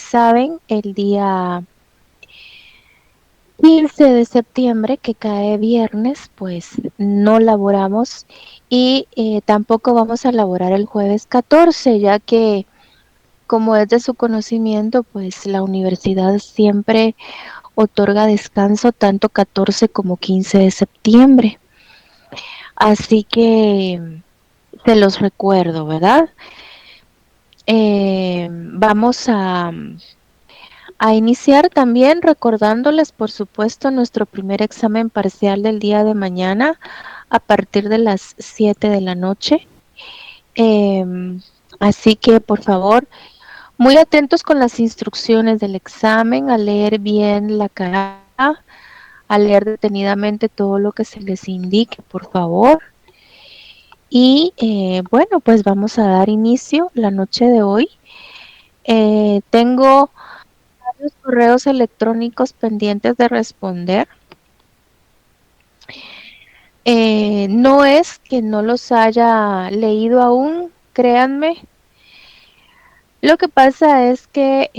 saben, el día 15 de septiembre, que cae viernes, pues no laboramos y tampoco vamos a laborar el jueves 14, ya que como es de su conocimiento, pues la universidad siempre otorga descanso tanto 14 como 15 de septiembre. Así que te los recuerdo, ¿verdad? Vamos a iniciar también recordándoles, por supuesto, nuestro primer examen parcial del día de mañana a partir de las 7 de la noche. Así que, por favor, muy atentos con las instrucciones del examen, a leer bien la cara, a leer detenidamente todo lo que se les indique, por favor. Y bueno, pues vamos a dar inicio la noche de hoy. Tengo varios correos electrónicos pendientes de responder. No es que no los haya leído aún, créanme. Lo que pasa es que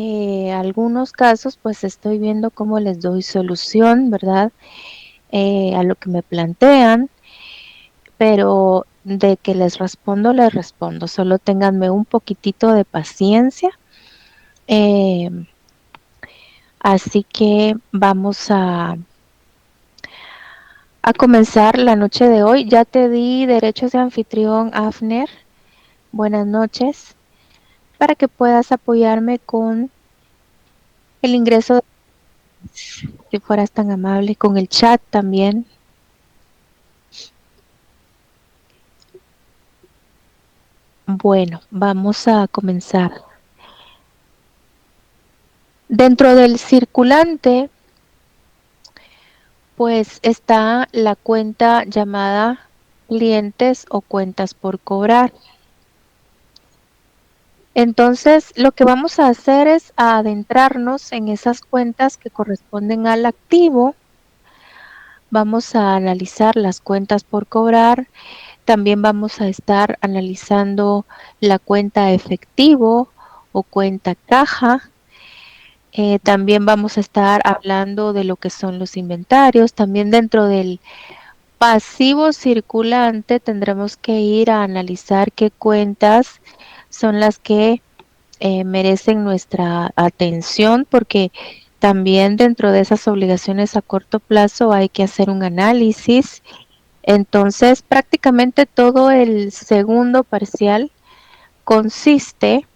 algunos casos pues estoy viendo cómo les doy solución, ¿verdad? A lo que me plantean, pero de que les respondo. Solo ténganme un poquitito de paciencia. Eh, Así que vamos a comenzar la noche de hoy. Ya te di derechos de anfitrión, Afner. Buenas noches. Para que puedas apoyarme con el ingreso, si fueras tan amable, con el chat también. Bueno, vamos a comenzar. Dentro del circulante, pues está la cuenta llamada clientes o cuentas por cobrar. Entonces, lo que vamos a hacer es adentrarnos en esas cuentas que corresponden al activo. Vamos a analizar las cuentas por cobrar. También vamos a estar analizando la cuenta efectivo o cuenta caja. También vamos a estar hablando de lo que son los inventarios. También dentro del pasivo circulante tendremos que ir a analizar qué cuentas son las que merecen nuestra atención, porque también dentro de esas obligaciones a corto plazo hay que hacer un análisis. Entonces, prácticamente todo el segundo parcial consiste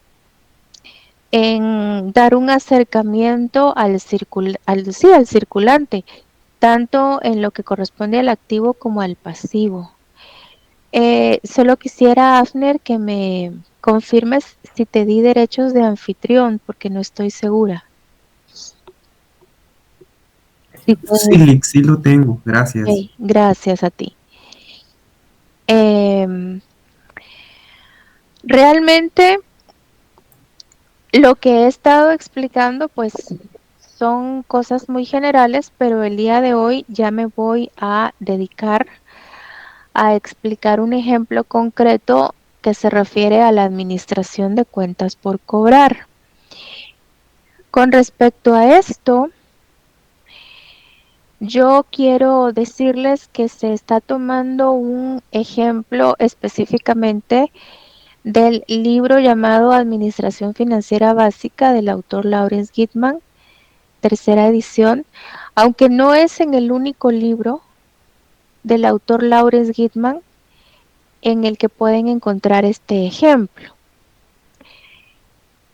en dar un acercamiento al circulante, tanto en lo que corresponde al activo como al pasivo. Solo quisiera, Afner, que me confirmes si te di derechos de anfitrión, porque no estoy segura. Si Sí, puedes. sí lo tengo, gracias. Ok, gracias a ti. Realmente lo que he estado explicando, pues son cosas muy generales, pero el día de hoy ya me voy a dedicar a explicar un ejemplo concreto que se refiere a la administración de cuentas por cobrar. Con respecto a esto, yo quiero decirles que se está tomando un ejemplo específicamente del libro llamado Administración Financiera Básica del autor Lawrence Gitman, tercera edición, aunque no es en el único libro del autor Lawrence Gitman en el que pueden encontrar este ejemplo.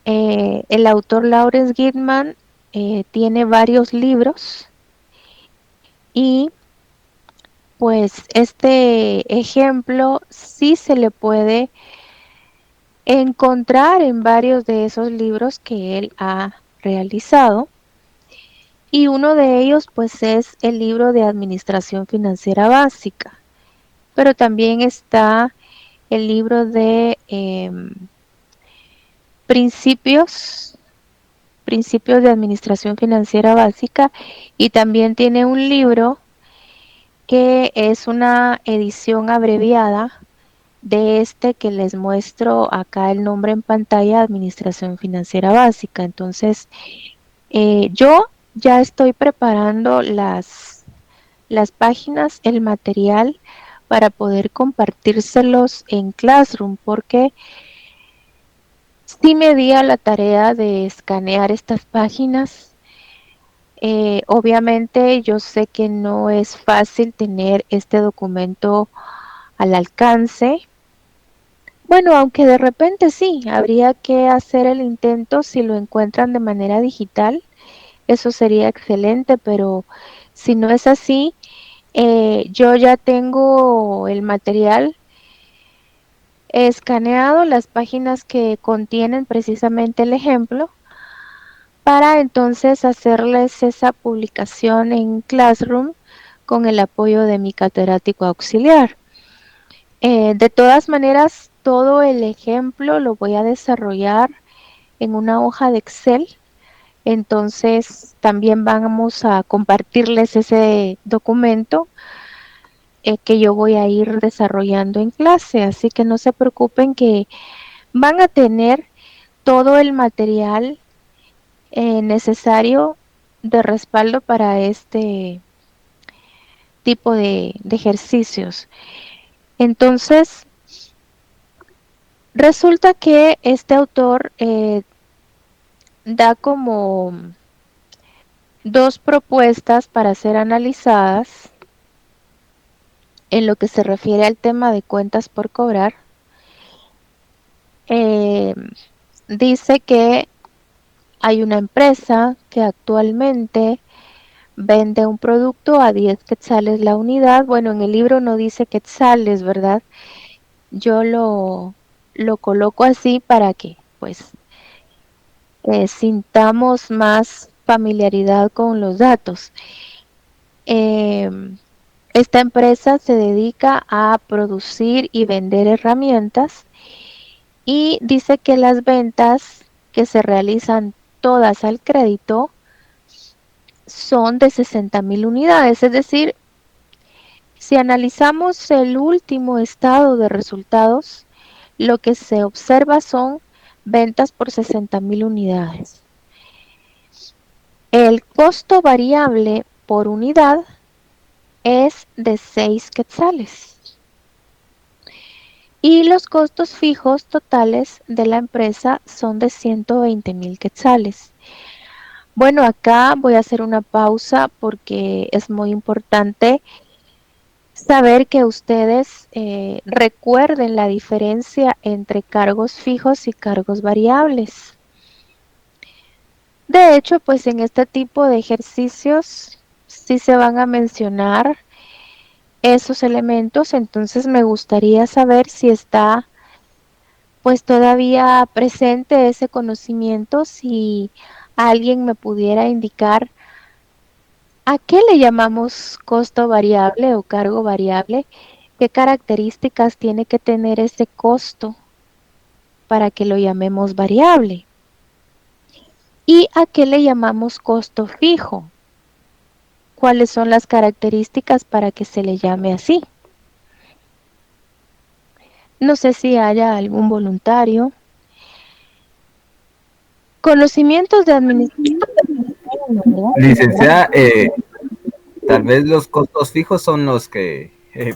El autor Lawrence Gitman tiene varios libros y pues este ejemplo sí se le puede encontrar en varios de esos libros que él ha realizado. Y uno de ellos pues es el libro de Administración Financiera Básica, pero también está el libro de principios, principios de Administración Financiera Básica, y también tiene un libro que es una edición abreviada de este que les muestro acá el nombre en pantalla, Administración Financiera Básica. Entonces, yo ya estoy preparando las páginas, el material para poder compartírselos en Classroom, porque sí me di a la tarea de escanear estas páginas. Obviamente yo sé que no es fácil tener este documento al alcance. Bueno, aunque de repente sí, habría que hacer el intento si lo encuentran de manera digital. Eso sería excelente, pero si no es así, yo ya tengo el material escaneado, las páginas que contienen precisamente el ejemplo, para entonces hacerles esa publicación en Classroom con el apoyo de mi catedrático auxiliar. De todas maneras, todo el ejemplo lo voy a desarrollar en una hoja de Excel. Entonces, también vamos a compartirles ese documento que yo voy a ir desarrollando en clase. Así que no se preocupen que van a tener todo el material necesario de respaldo para este tipo de ejercicios. Entonces, resulta que este autor da como dos propuestas para ser analizadas en lo que se refiere al tema de cuentas por cobrar. Eh, Dice que hay una empresa que actualmente vende un producto a 10 quetzales la unidad. Bueno, en el libro no dice quetzales, ¿verdad? Yo lo coloco así para que pues sintamos más familiaridad con los datos. Eh, Esta empresa se dedica a producir y vender herramientas y dice que las ventas que se realizan todas al crédito son de 60,000 unidades, es decir, si analizamos el último estado de resultados, lo que se observa son ventas por 60,000 unidades. El costo variable por unidad es de 6 quetzales y los costos fijos totales de la empresa son de 120,000 quetzales. Bueno, acá voy a hacer una pausa porque es muy importante saber que ustedes recuerden la diferencia entre cargos fijos y cargos variables. De hecho, pues en este tipo de ejercicios sí se van a mencionar esos elementos, entonces me gustaría saber si está pues todavía presente ese conocimiento, si alguien me pudiera indicar a qué le llamamos costo variable o cargo variable, qué características tiene que tener ese costo para que lo llamemos variable y a qué le llamamos costo fijo, cuáles son las características para que se le llame así. No sé si haya algún voluntario. Conocimientos de administración, ¿verdad? Licenciada, tal vez los costos fijos son los que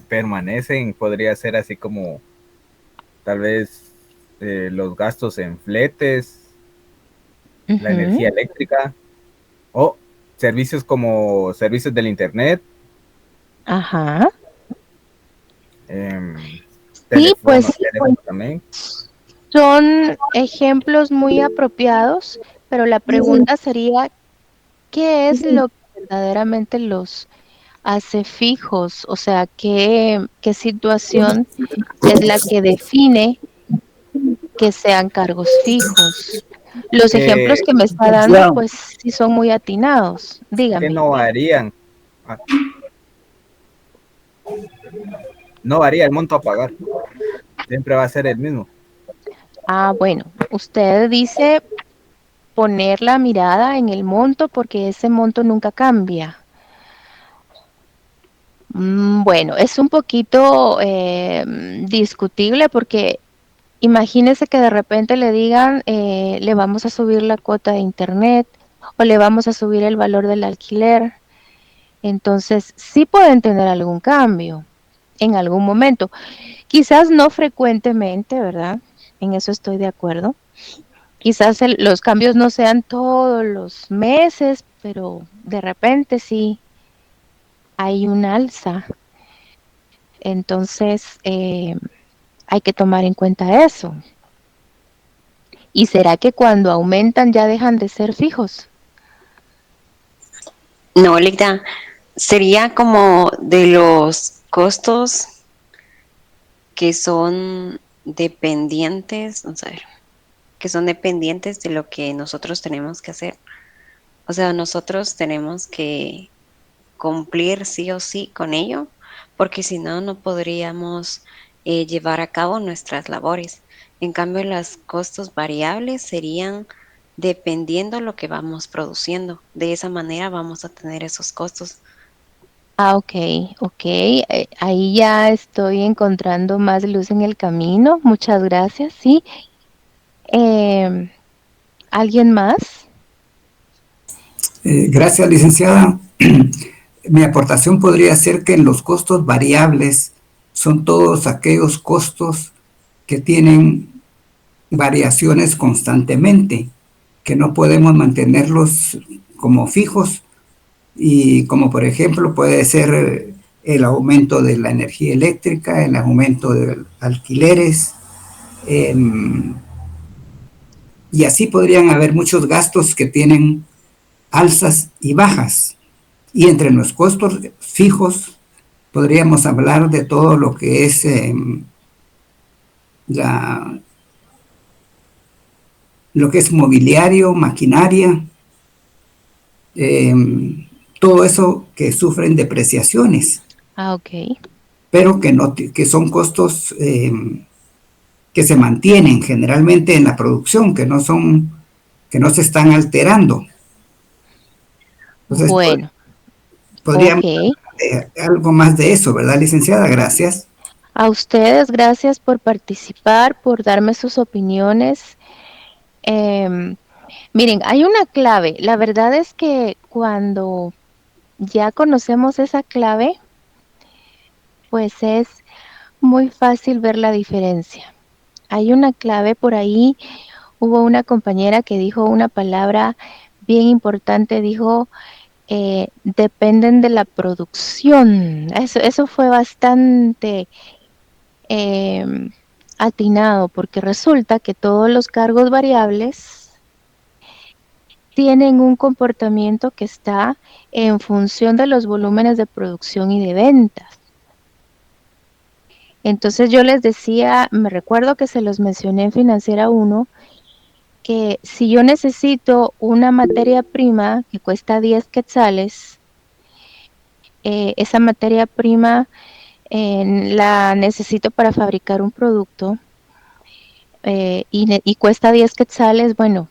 permanecen, podría ser así como tal vez los gastos en fletes, la Ujú. energía eléctrica o servicios como servicios del internet, Ajá. eh, Sí, teléfono, pues teléfono también. son ejemplos muy apropiados, pero la pregunta sería, ¿qué es lo que verdaderamente los hace fijos? O sea, ¿qué situación es la que define que sean cargos fijos? Los ejemplos Que, que me está dando, pues sí son muy atinados. que Dígame. no varían, ah, no varía el monto a pagar, siempre va a ser el mismo. Ah, bueno, usted dice poner la mirada en el monto porque ese monto nunca cambia. Bueno, es un poquito discutible porque imagínese que de repente le digan, le vamos a subir la cuota de internet o le vamos a subir el valor del alquiler. Entonces, sí pueden tener algún cambio en algún momento. Quizás no frecuentemente, ¿verdad? En eso estoy de acuerdo. Quizás los cambios no sean todos los meses, pero de repente sí hay un alza. Entonces, hay que tomar en cuenta eso. ¿Y será que cuando aumentan ya dejan de ser fijos? No, Lita, sería como de los costos que son dependientes, vamos a ver, que son dependientes de lo que nosotros tenemos que hacer. O sea, nosotros tenemos que cumplir sí o sí con ello, porque si no, no podríamos llevar a cabo nuestras labores. En cambio, los costos variables serían dependiendo lo que vamos produciendo. De esa manera vamos a tener esos costos. Ah, ok, ok. Ahí ya estoy encontrando más luz en el camino. Muchas gracias. Sí. Em, ¿Alguien más? Gracias, licenciada. Mi aportación podría ser que los costos variables son todos aquellos costos que tienen variaciones constantemente, que no podemos mantenerlos como fijos, y como por ejemplo puede ser el aumento de la energía eléctrica, el aumento de alquileres, eh, y así podrían haber muchos gastos que tienen alzas y bajas. Y entre los costos fijos podríamos hablar de todo lo que es la, lo que es mobiliario, maquinaria, eh, todo eso que sufren depreciaciones, Ah, ok. pero que, no, que son costos que se mantienen generalmente en la producción, que no se están alterando. Entonces, Bueno, podríamos ok. algo más de eso, ¿verdad, licenciada? Gracias. A ustedes, gracias por participar, por darme sus opiniones. Em, Miren, hay una clave. La verdad es que cuando ya conocemos esa clave, pues es muy fácil ver la diferencia. Hay una clave por ahí. Hubo una compañera que dijo una palabra bien importante, dijo, dependen de la producción. Eso fue bastante eh, atinado porque resulta que todos los cargos variables tienen un comportamiento que está en función de los volúmenes de producción y de ventas. Entonces yo les decía, me recuerdo que se los mencioné en Financiera 1, que si yo necesito una materia prima que cuesta 10 quetzales, esa materia prima la necesito para fabricar un producto y cuesta 10 quetzales, bueno,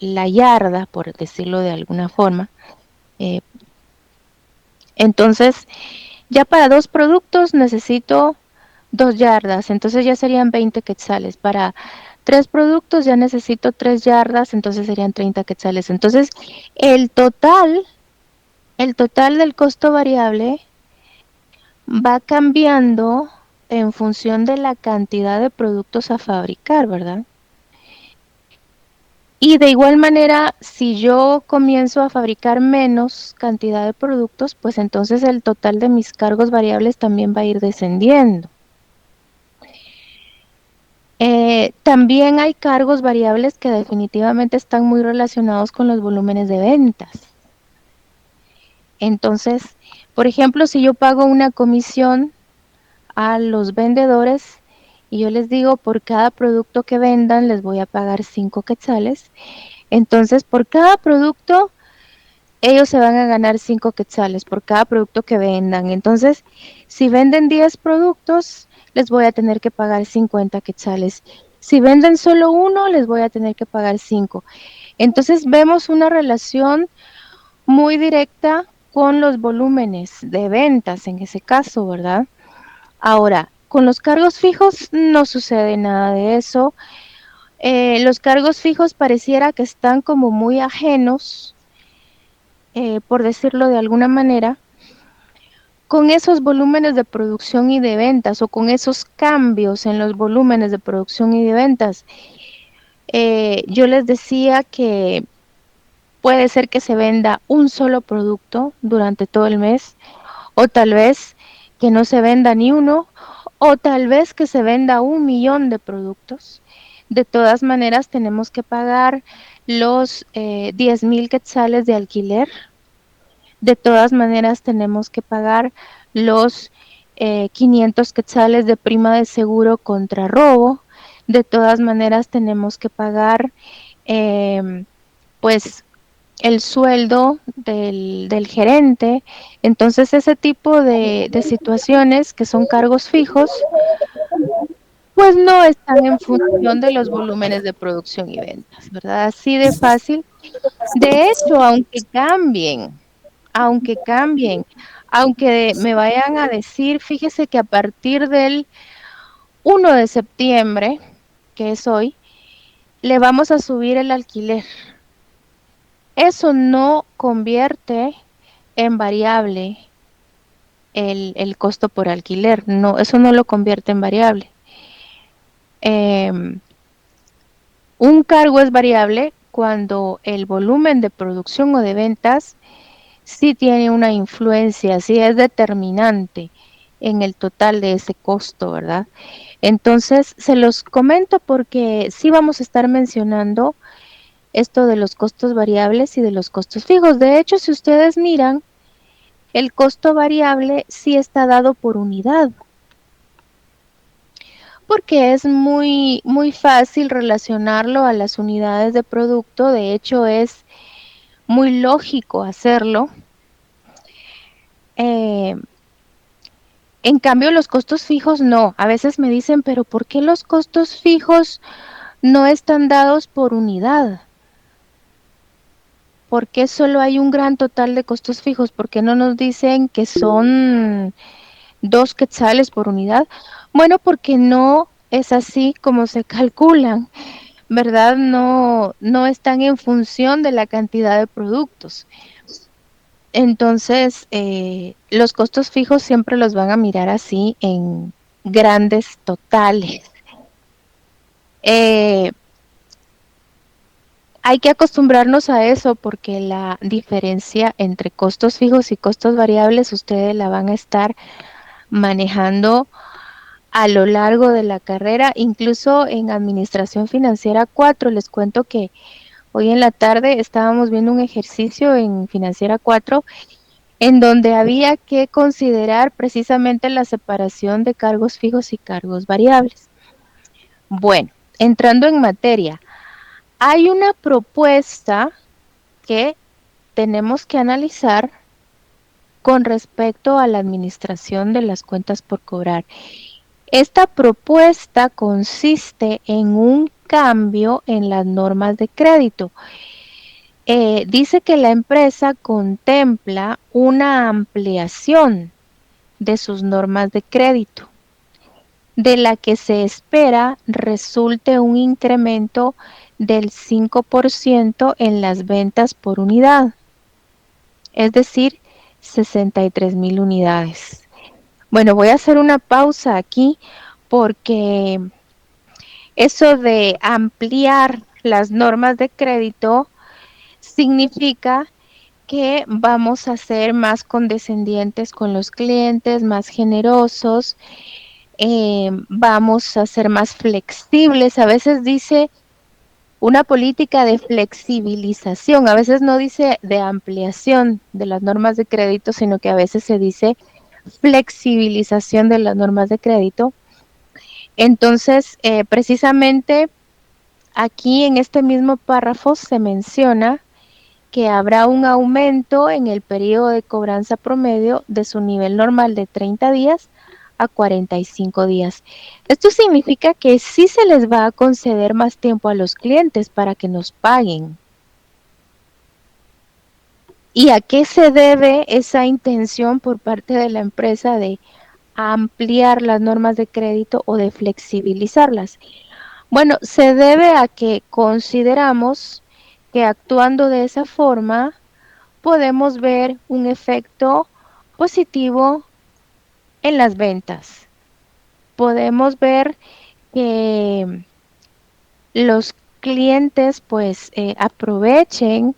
la yarda, por decirlo de alguna forma. Eh, entonces, ya para 2 productos necesito 2 yardas, entonces ya serían 20 quetzales. Para 3 productos ya necesito 3 yardas, entonces serían 30 quetzales. Entonces, el total, el total del costo variable va cambiando en función de la cantidad de productos a fabricar, ¿verdad? Y de igual manera, si yo comienzo a fabricar menos cantidad de productos, pues entonces el total de mis cargos variables también va a ir descendiendo. También hay cargos variables que definitivamente están muy relacionados con los volúmenes de ventas. Entonces, por ejemplo, si yo pago una comisión a los vendedores y yo les digo por cada producto que vendan les voy a pagar 5 quetzales, entonces por cada producto ellos se van a ganar 5 quetzales por cada producto que vendan. Entonces, si venden 10 productos, les voy a tener que pagar 50 quetzales. Si venden solo uno, les voy a tener que pagar 5. Entonces, vemos una relación muy directa con los volúmenes de ventas en ese caso, ¿verdad? Ahora, con los cargos fijos no sucede nada de eso. Los cargos fijos pareciera que están como muy ajenos, por decirlo de alguna manera, con esos volúmenes de producción y de ventas o con esos cambios en los volúmenes de producción y de ventas. Yo les decía que puede ser que se venda un solo producto durante todo el mes, o tal vez que no se venda ni uno, o tal vez que se venda 1 millón de productos. De todas maneras, tenemos que pagar los 10,000 quetzales de alquiler. De todas maneras, tenemos que pagar los 500 quetzales de prima de seguro contra robo. De todas maneras, tenemos que pagar, pues, el sueldo del gerente. Entonces, ese tipo de situaciones que son cargos fijos, pues no están en función de los volúmenes de producción y ventas, ¿verdad? Así de fácil. De hecho, aunque me vayan a decir, fíjese que a partir del 1 de septiembre, que es hoy, le vamos a subir el alquiler. Eso no convierte en variable el costo por alquiler, no, eso no lo convierte en variable. Un cargo es variable cuando el volumen de producción o de ventas sí tiene una influencia, sí es determinante en el total de ese costo, ¿verdad? Entonces, se los comento porque sí vamos a estar mencionando esto de los costos variables y de los costos fijos. De hecho, si ustedes miran, el costo variable sí está dado por unidad, porque es muy, muy fácil relacionarlo a las unidades de producto. De hecho, es muy lógico hacerlo. En cambio, los costos fijos no. A veces me dicen, pero ¿por qué los costos fijos no están dados por unidad? ¿Por qué solo hay un gran total de costos fijos? ¿Por qué no nos dicen que son 2 quetzales por unidad? Bueno, porque no es así como se calculan, ¿verdad? No, no están en función de la cantidad de productos. Entonces, los costos fijos siempre los van a mirar así en grandes totales. Hay que acostumbrarnos a eso porque la diferencia entre costos fijos y costos variables ustedes la van a estar manejando a lo largo de la carrera, incluso en Administración Financiera 4. Les cuento que hoy en la tarde estábamos viendo un ejercicio en Financiera 4 en donde había que considerar precisamente la separación de cargos fijos y cargos variables. Bueno, entrando en materia, hay una propuesta que tenemos que analizar con respecto a la administración de las cuentas por cobrar. Esta propuesta consiste en un cambio en las normas de crédito. Dice que la empresa contempla una ampliación de sus normas de crédito, de la que se espera resulte un incremento del 5% en las ventas por unidad, es decir, 63,000 unidades. Bueno, voy a hacer una pausa aquí porque eso de ampliar las normas de crédito significa que vamos a ser más condescendientes con los clientes, más generosos, vamos a ser más flexibles. A veces dice una política de flexibilización, a veces no dice de ampliación de las normas de crédito, sino que a veces se dice flexibilización de las normas de crédito. Entonces, precisamente aquí en este mismo párrafo se menciona que habrá un aumento en el periodo de cobranza promedio de su nivel normal de 30 días a 45 días. Esto significa que sí se les va a conceder más tiempo a los clientes para que nos paguen. ¿Y a qué se debe esa intención por parte de la empresa de ampliar las normas de crédito o de flexibilizarlas? Bueno, se debe a que consideramos que actuando de esa forma podemos ver un efecto positivo en las ventas. Podemos ver que los clientes pues aprovechen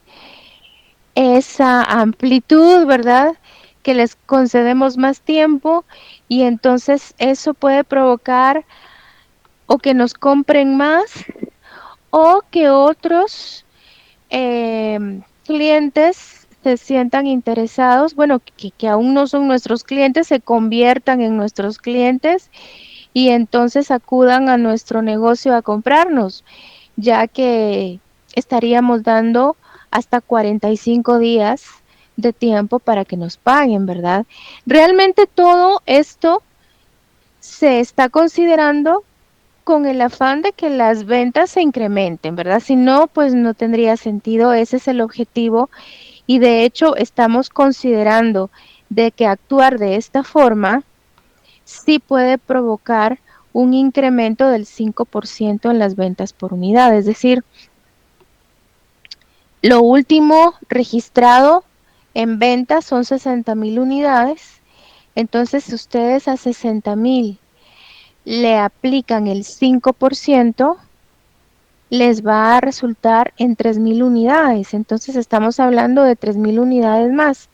esa amplitud, ¿verdad? Que les concedemos más tiempo y entonces eso puede provocar o que nos compren más o que otros clientes se sientan interesados, bueno, que aún no son nuestros clientes, se conviertan en nuestros clientes y entonces acudan a nuestro negocio a comprarnos, ya que estaríamos dando hasta 45 días de tiempo para que nos paguen, ¿verdad? Realmente todo esto se está considerando con el afán de que las ventas se incrementen, ¿verdad? Si no, pues no tendría sentido, ese es el objetivo y de hecho estamos considerando de que actuar de esta forma sí puede provocar un incremento del 5% en las ventas por unidad, es decir, lo último registrado en ventas son 60,000 unidades, entonces si ustedes a 60,000 le aplican el 5%, les va a resultar en 3,000 unidades. Entonces estamos hablando de 3,000 unidades más.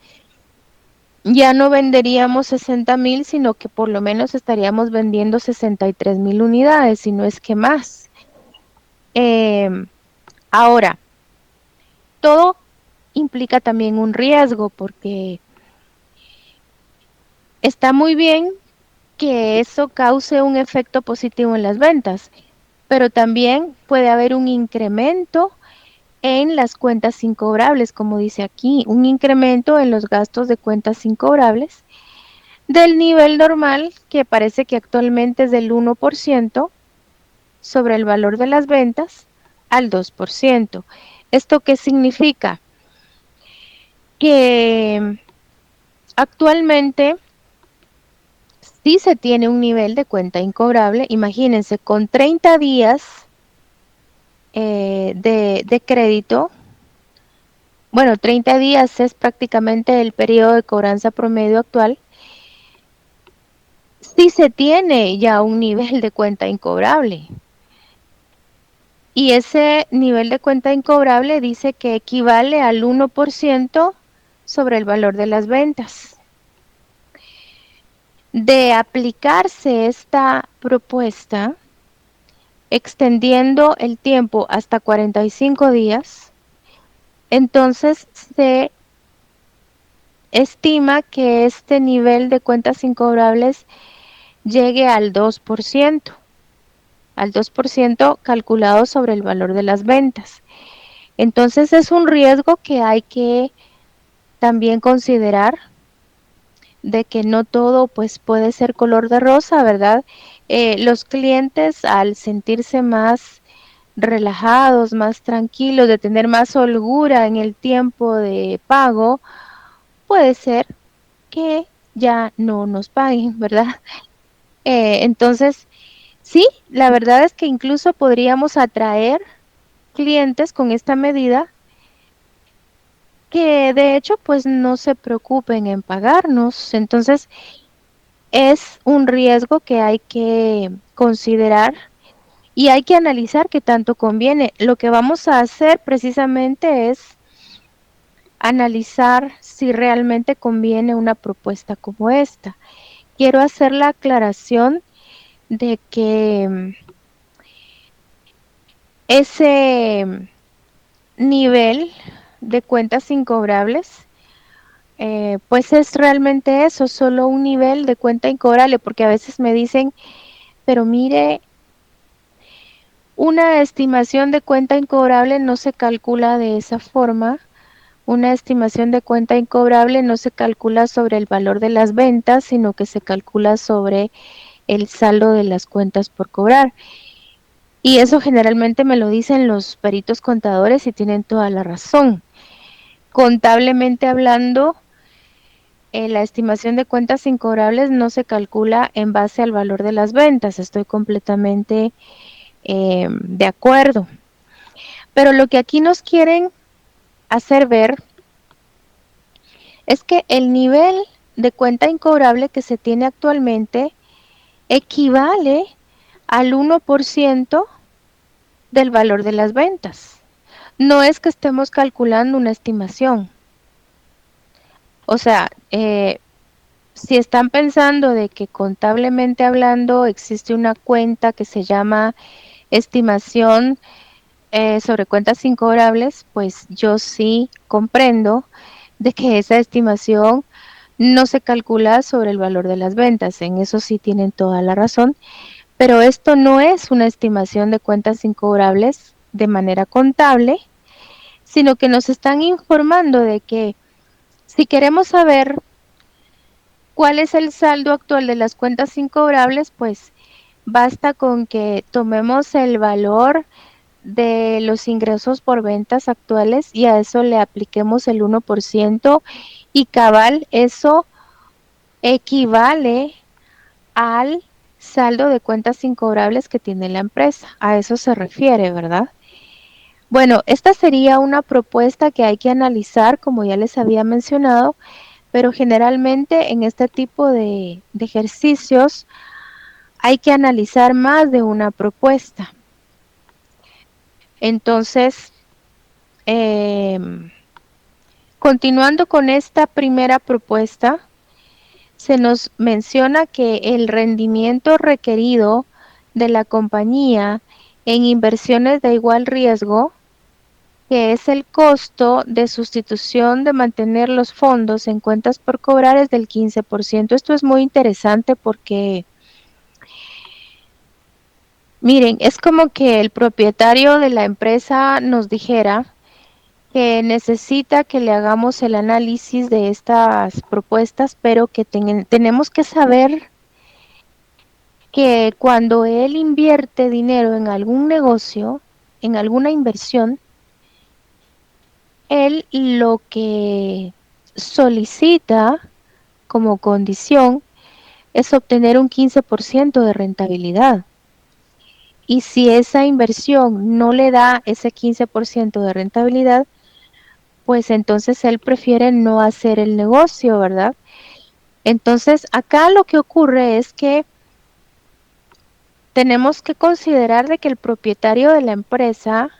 Ya no venderíamos 60,000, sino que por lo menos estaríamos vendiendo 63,000 unidades, si no es que más. Ahora, todo implica también un riesgo, porque está muy bien que eso cause un efecto positivo en las ventas, pero también puede haber un incremento en las cuentas incobrables, como dice aquí, un incremento en los gastos de cuentas incobrables del nivel normal, que parece que actualmente es del 1% sobre el valor de las ventas, al 2%. ¿Esto qué significa? Que actualmente sí se tiene un nivel de cuenta incobrable, imagínense, con 30 días de crédito. Bueno, 30 días es prácticamente el periodo de cobranza promedio actual. Sí se tiene ya un nivel de cuenta incobrable. Y ese nivel de cuenta incobrable dice que equivale al 1% sobre el valor de las ventas. De aplicarse esta propuesta, extendiendo el tiempo hasta 45 días, entonces se estima que este nivel de cuentas incobrables llegue al 2%, al 2% calculado sobre el valor de las ventas. Entonces es un riesgo que hay que también considerar, de que no todo pues puede ser color de rosa, ¿verdad? Los clientes, al sentirse más relajados, más tranquilos, de tener más holgura en el tiempo de pago, puede ser que ya no nos paguen, ¿verdad? Entonces, sí, la verdad es que incluso podríamos atraer clientes con esta medida que de hecho pues no se preocupen en pagarnos. Entonces, es un riesgo que hay que considerar y hay que analizar qué tanto conviene. Lo que vamos a hacer precisamente es analizar si realmente conviene una propuesta como esta. Quiero hacer la aclaración de que ese nivel de cuentas incobrables, pues es realmente eso, solo un nivel de cuenta incobrable, porque a veces me dicen, pero mire, una estimación de cuenta incobrable no se calcula de esa forma. Una estimación de cuenta incobrable no se calcula sobre el valor de las ventas, sino que se calcula sobre el saldo de las cuentas por cobrar. Y eso generalmente me lo dicen los peritos contadores y tienen toda la razón. contablemente hablando, la estimación de cuentas incobrables no se calcula en base al valor de las ventas. Estoy completamente de acuerdo. Pero lo que aquí nos quieren hacer ver es que el nivel de cuenta incobrable que se tiene actualmente equivale al 1% del valor de las ventas. No es que estemos calculando una estimación. O sea, si están pensando de que contablemente hablando existe una cuenta que se llama estimación sobre cuentas incobrables, pues yo sí comprendo de que esa estimación no se calcula sobre el valor de las ventas. En eso sí tienen toda la razón. Pero esto no es una estimación de cuentas incobrables de manera contable, sino que nos están informando de que si queremos saber cuál es el saldo actual de las cuentas incobrables, pues basta con que tomemos el valor de los ingresos por ventas actuales y a eso le apliquemos el 1% y cabal, eso equivale al saldo de cuentas incobrables que tiene la empresa. A eso se refiere, ¿verdad? Bueno, esta sería una propuesta que hay que analizar, como ya les había mencionado, pero generalmente en este tipo de ejercicios hay que analizar más de una propuesta. Entonces, continuando con esta primera propuesta, se nos menciona que el rendimiento requerido de la compañía en inversiones de igual riesgo, que es el costo de sustitución de mantener los fondos en cuentas por cobrar, es del 15%. Esto es muy interesante porque, miren, es como que el propietario de la empresa nos dijera que necesita que le hagamos el análisis de estas propuestas, pero que tenemos que saber que cuando él invierte dinero en algún negocio, en alguna inversión, él lo que solicita como condición es obtener un 15% de rentabilidad. Y si esa inversión no le da ese 15% de rentabilidad, pues entonces él prefiere no hacer el negocio, ¿verdad? Entonces, acá lo que ocurre es que tenemos que considerar de que el propietario de la empresa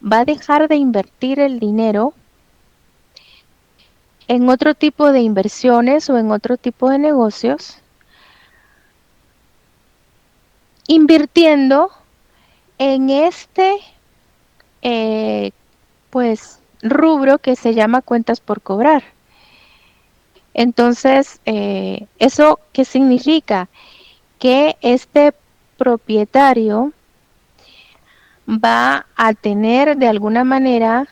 va a dejar de invertir el dinero en otro tipo de inversiones o en otro tipo de negocios, invirtiendo en este pues rubro que se llama cuentas por cobrar. Entonces, ¿eso qué significa? Que este propietario va a tener de alguna manera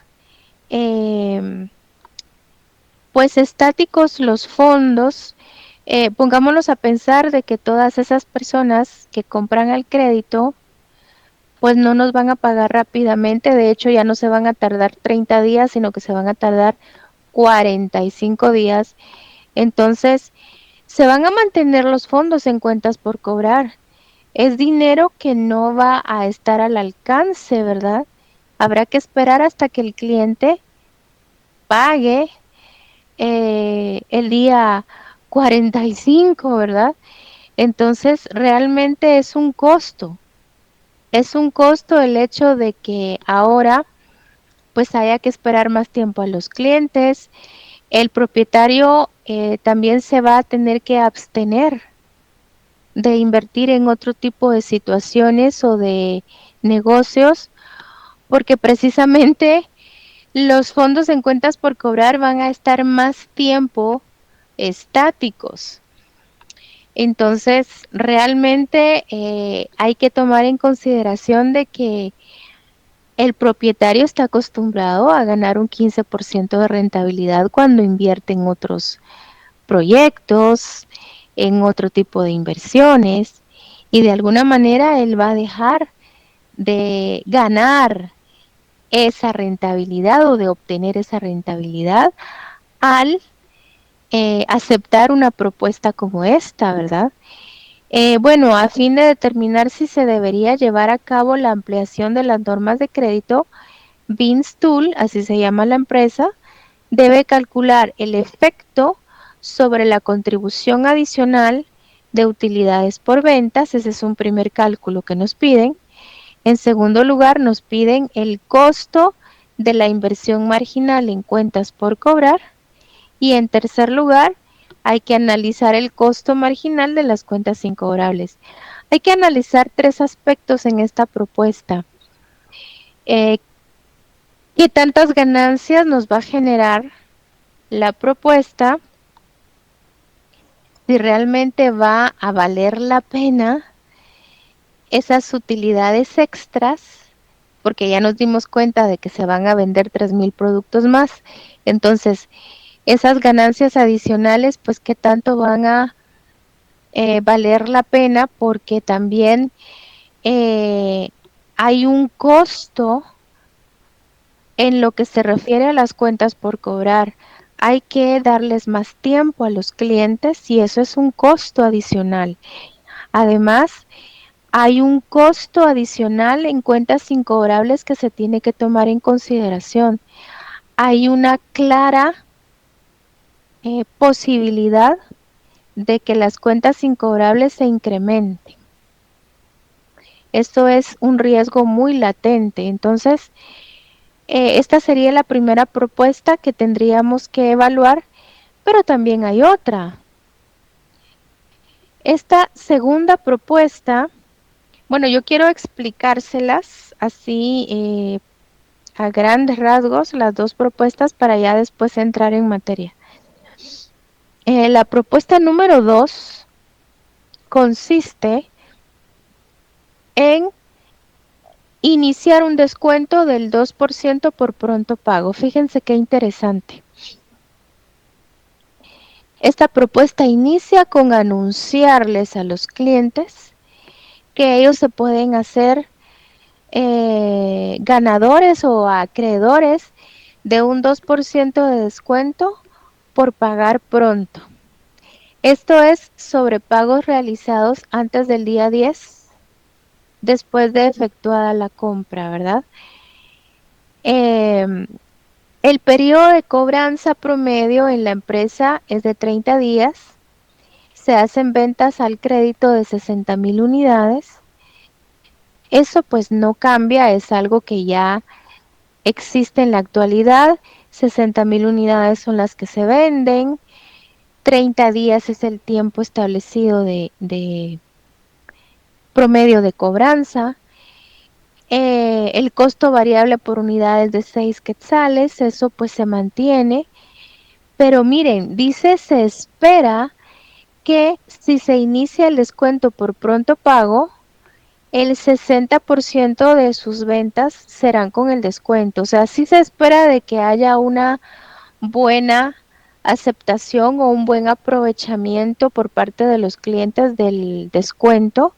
pues estáticos los fondos. Pongámonos a pensar de que todas esas personas que compran al crédito pues no nos van a pagar rápidamente, de hecho ya no se van a tardar 30 días, sino que se van a tardar 45 días. Entonces, se van a mantener los fondos en cuentas por cobrar. Es dinero que no va a estar al alcance, ¿verdad? Habrá que esperar hasta que el cliente pague el día 45, ¿verdad? Entonces, realmente es un costo. Es un costo el hecho de que ahora pues haya que esperar más tiempo a los clientes. El propietario también se va a tener que abstener de invertir en otro tipo de situaciones o de negocios, porque precisamente los fondos en cuentas por cobrar van a estar más tiempo estáticos. Entonces, realmente hay que tomar en consideración de que el propietario está acostumbrado a ganar un 15% de rentabilidad cuando invierte en otros proyectos, en otro tipo de inversiones, y de alguna manera él va a dejar de ganar esa rentabilidad o de obtener esa rentabilidad al aceptar una propuesta como esta, ¿verdad? Bueno, a fin de determinar si se debería llevar a cabo la ampliación de las normas de crédito, Tool, así se llama la empresa, debe calcular el efecto sobre la contribución adicional de utilidades por ventas. Ese es un primer cálculo que nos piden. En segundo lugar, nos piden el costo de la inversión marginal en cuentas por cobrar. Y en tercer lugar, hay que analizar el costo marginal de las cuentas incobrables. Hay que analizar 3 aspectos en esta propuesta. ¿Qué tantas ganancias nos va a generar la propuesta? Si realmente va a valer la pena esas utilidades extras, porque ya nos dimos cuenta de que se van a vender 3,000 productos más. Entonces, esas ganancias adicionales, pues, ¿qué tanto van a valer la pena? Porque también hay un costo en lo que se refiere a las cuentas por cobrar. Hay que darles más tiempo a los clientes y eso es un costo adicional. Además, hay un costo adicional en cuentas incobrables que se tiene que tomar en consideración. Hay una clara posibilidad de que las cuentas incobrables se incrementen. Esto es un riesgo muy latente. Entonces, esta sería la primera propuesta que tendríamos que evaluar, pero también hay otra. Esta segunda propuesta, bueno, yo quiero explicárselas así a grandes rasgos, las dos propuestas, para ya después entrar en materia. La propuesta número 2 consiste en iniciar un descuento del 2% por pronto pago. Fíjense qué interesante. Esta propuesta inicia con anunciarles a los clientes que ellos se pueden hacer ganadores o acreedores de un 2% de descuento por pagar pronto. Esto es sobre pagos realizados antes del día 10, después de efectuada la compra, ¿verdad? El periodo de cobranza promedio en la empresa es de 30 días. Se hacen ventas al crédito de 60,000 unidades. Eso pues no cambia, es algo que ya existe en la actualidad. 60,000 unidades son las que se venden. 30 días es el tiempo establecido de promedio de cobranza. El costo variable por unidades de 6 quetzales, eso pues se mantiene. Pero miren, dice se espera que si se inicia el descuento por pronto pago, el 60% de sus ventas serán con el descuento. O sea, sí se espera de que haya una buena aceptación o un buen aprovechamiento por parte de los clientes del descuento,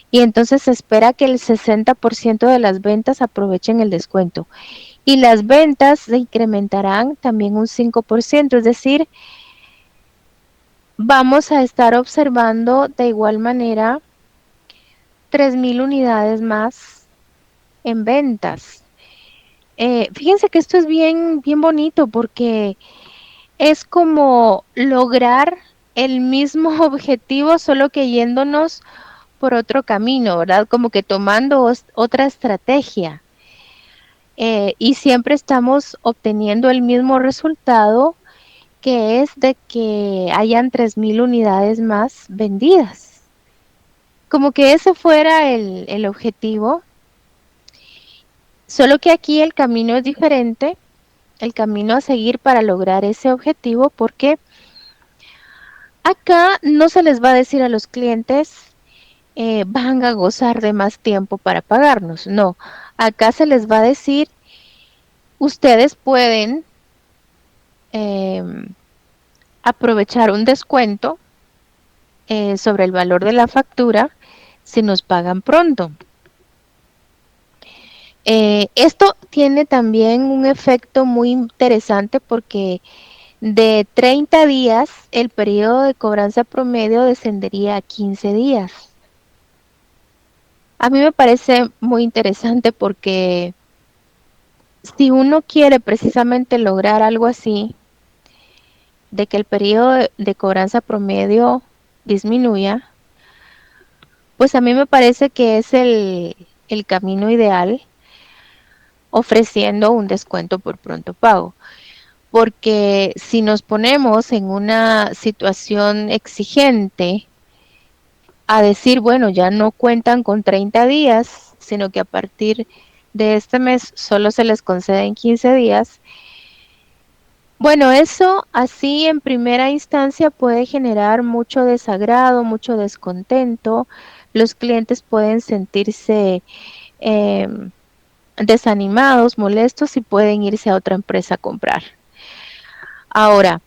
y entonces se espera que el 60% de las ventas aprovechen el descuento y las ventas se incrementarán también un 5%, es decir, vamos a estar observando de igual manera 3,000 unidades más en ventas. Fíjense que esto es bien, bien bonito porque es como lograr el mismo objetivo, solo que yéndonos por otro camino, ¿verdad? Como que tomando otra estrategia. Y siempre estamos obteniendo el mismo resultado, que es de que hayan 3,000 unidades más vendidas. Como que ese fuera el objetivo, solo que aquí el camino es diferente, el camino a seguir para lograr ese objetivo, porque acá no se les va a decir a los clientes, van a gozar de más tiempo para pagarnos. No, acá se les va a decir, ustedes pueden aprovechar un descuento sobre el valor de la factura si nos pagan pronto. Esto tiene también un efecto muy interesante porque de 30 días el periodo de cobranza promedio descendería a 15 días. A mí me parece muy interesante porque si uno quiere precisamente lograr algo así, de que el periodo de cobranza promedio disminuya, pues a mí me parece que es el camino ideal ofreciendo un descuento por pronto pago. Porque si nos ponemos en una situación exigente a decir, bueno, ya no cuentan con 30 días, sino que a partir de este mes solo se les conceden 15 días, bueno, eso así en primera instancia puede generar mucho desagrado, mucho descontento. Los clientes pueden sentirse eh, desanimados, molestos y pueden irse a otra empresa a comprar. Ahora,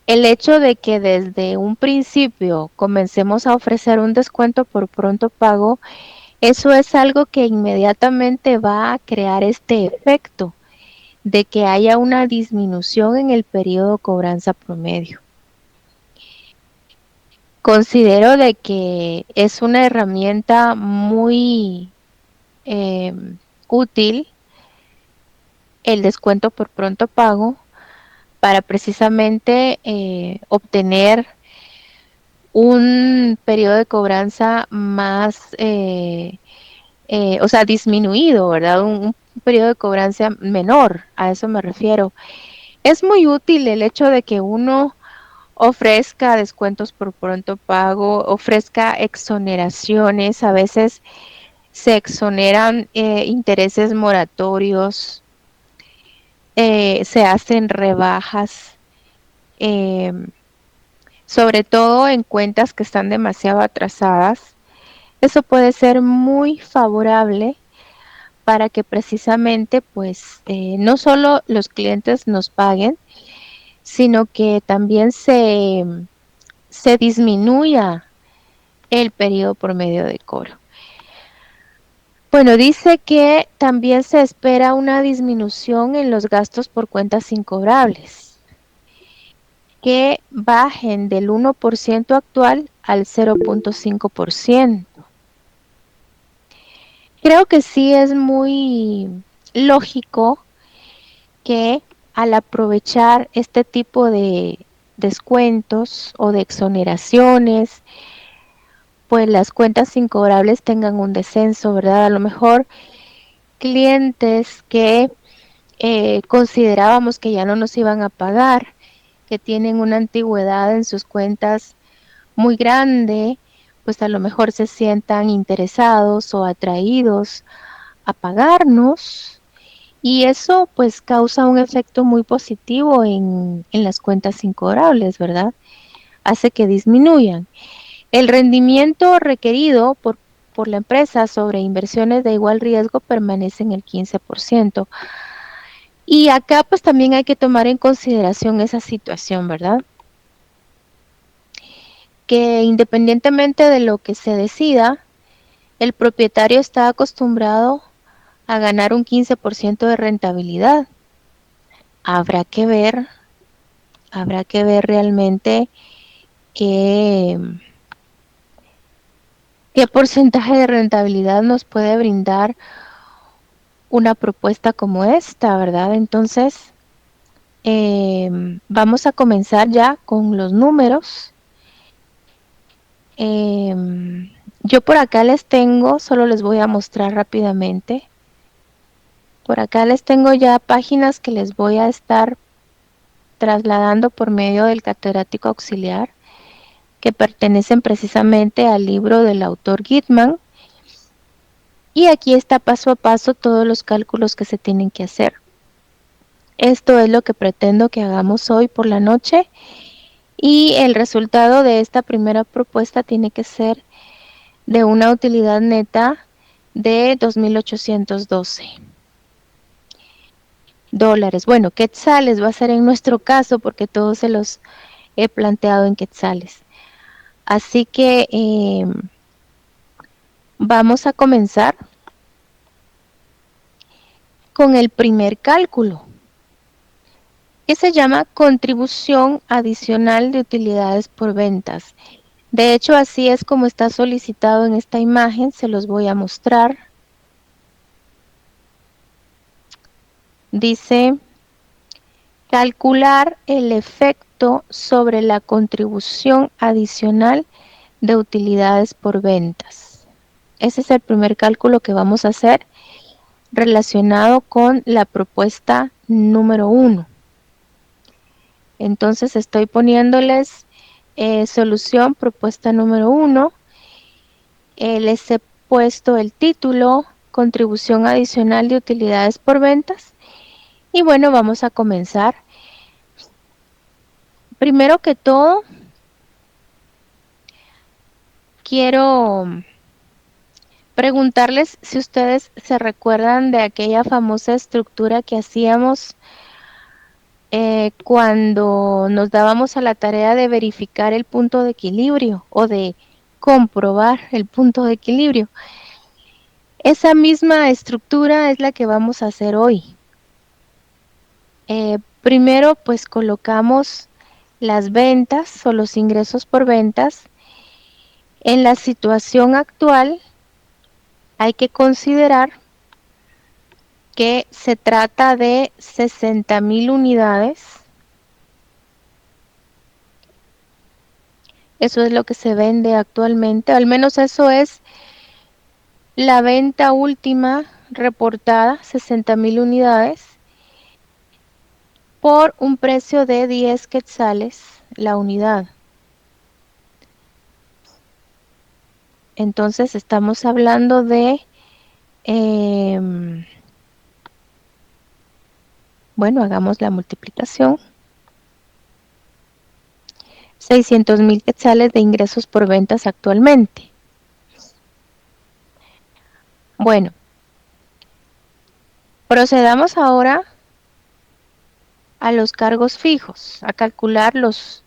el hecho de que desde un principio comencemos a ofrecer un descuento por pronto pago, eso es algo que inmediatamente va a crear este efecto de que haya una disminución en el periodo de cobranza promedio. Considero de que es una herramienta muy eh, útil el descuento por pronto pago para precisamente obtener un periodo de cobranza más, o sea, disminuido, ¿verdad? Un periodo de cobranza menor, a eso me refiero. Es muy útil el hecho de que uno ofrezca descuentos por pronto pago, ofrezca exoneraciones, a veces se exoneran intereses moratorios, se hacen rebajas, eh, sobre todo en cuentas que están demasiado atrasadas. Eso puede ser muy favorable para que precisamente pues no solo los clientes nos paguen, sino que también se disminuya el periodo promedio de cobro. Bueno, dice que también se espera una disminución en los gastos por cuentas incobrables, que bajen del 1% actual al 0.5%. Creo que sí es muy lógico que al aprovechar este tipo de descuentos o de exoneraciones, pues las cuentas incobrables tengan un descenso, ¿verdad? A lo mejor clientes que considerábamos que ya no nos iban a pagar, que tienen una antigüedad en sus cuentas muy grande, pues a lo mejor se sientan interesados o atraídos a pagarnos y eso pues causa un efecto muy positivo en las cuentas incobrables, ¿verdad? Hace que disminuyan. El rendimiento requerido por la empresa sobre inversiones de igual riesgo permanece en el 15%. Y acá pues también hay que tomar en consideración esa situación, ¿verdad? Que independientemente de lo que se decida, el propietario está acostumbrado a ganar un 15% de rentabilidad. Habrá que ver realmente qué, qué porcentaje de rentabilidad nos puede brindar una propuesta como esta, ¿verdad? Entonces, vamos a comenzar ya con los números. Yo por acá les tengo, solo les voy a mostrar rápidamente. Por acá les tengo ya páginas que les voy a estar trasladando por medio del catedrático auxiliar, que pertenecen precisamente al libro del autor Gitman. Y aquí está paso a paso todos los cálculos que se tienen que hacer. Esto es lo que pretendo que hagamos hoy por la noche. Y el resultado de esta primera propuesta tiene que ser de una utilidad neta de 2.812 dólares. Bueno, quetzales va a ser en nuestro caso porque todos se los he planteado en quetzales. Así que vamos a comenzar. con el primer cálculo, que se llama contribución adicional de utilidades por ventas. De hecho, así es como está solicitado en esta imagen, se los voy a mostrar. Dice, calcular el efecto sobre la contribución adicional de utilidades por ventas. Ese es el primer cálculo que vamos a hacer relacionado con la propuesta número 1. Entonces estoy poniéndoles solución propuesta número 1. Les he puesto el título, contribución adicional de utilidades por ventas. Y bueno, vamos a comenzar. Primero que todo, quiero preguntarles si ustedes se recuerdan de aquella famosa estructura que hacíamos cuando nos dábamos a la tarea de verificar el punto de equilibrio o de comprobar el punto de equilibrio. Esa misma estructura es la que vamos a hacer hoy. Primero, pues colocamos las ventas o los ingresos por ventas. En la situación actual, hay que considerar que se trata de 60,000 unidades. Eso es lo que se vende actualmente, al menos eso es la venta última reportada, 60,000 unidades, por un precio de 10 quetzales la unidad. Entonces estamos hablando de, bueno, hagamos la multiplicación. 600,000 quetzales de ingresos por ventas actualmente. Bueno, procedamos ahora a los cargos fijos, a calcular los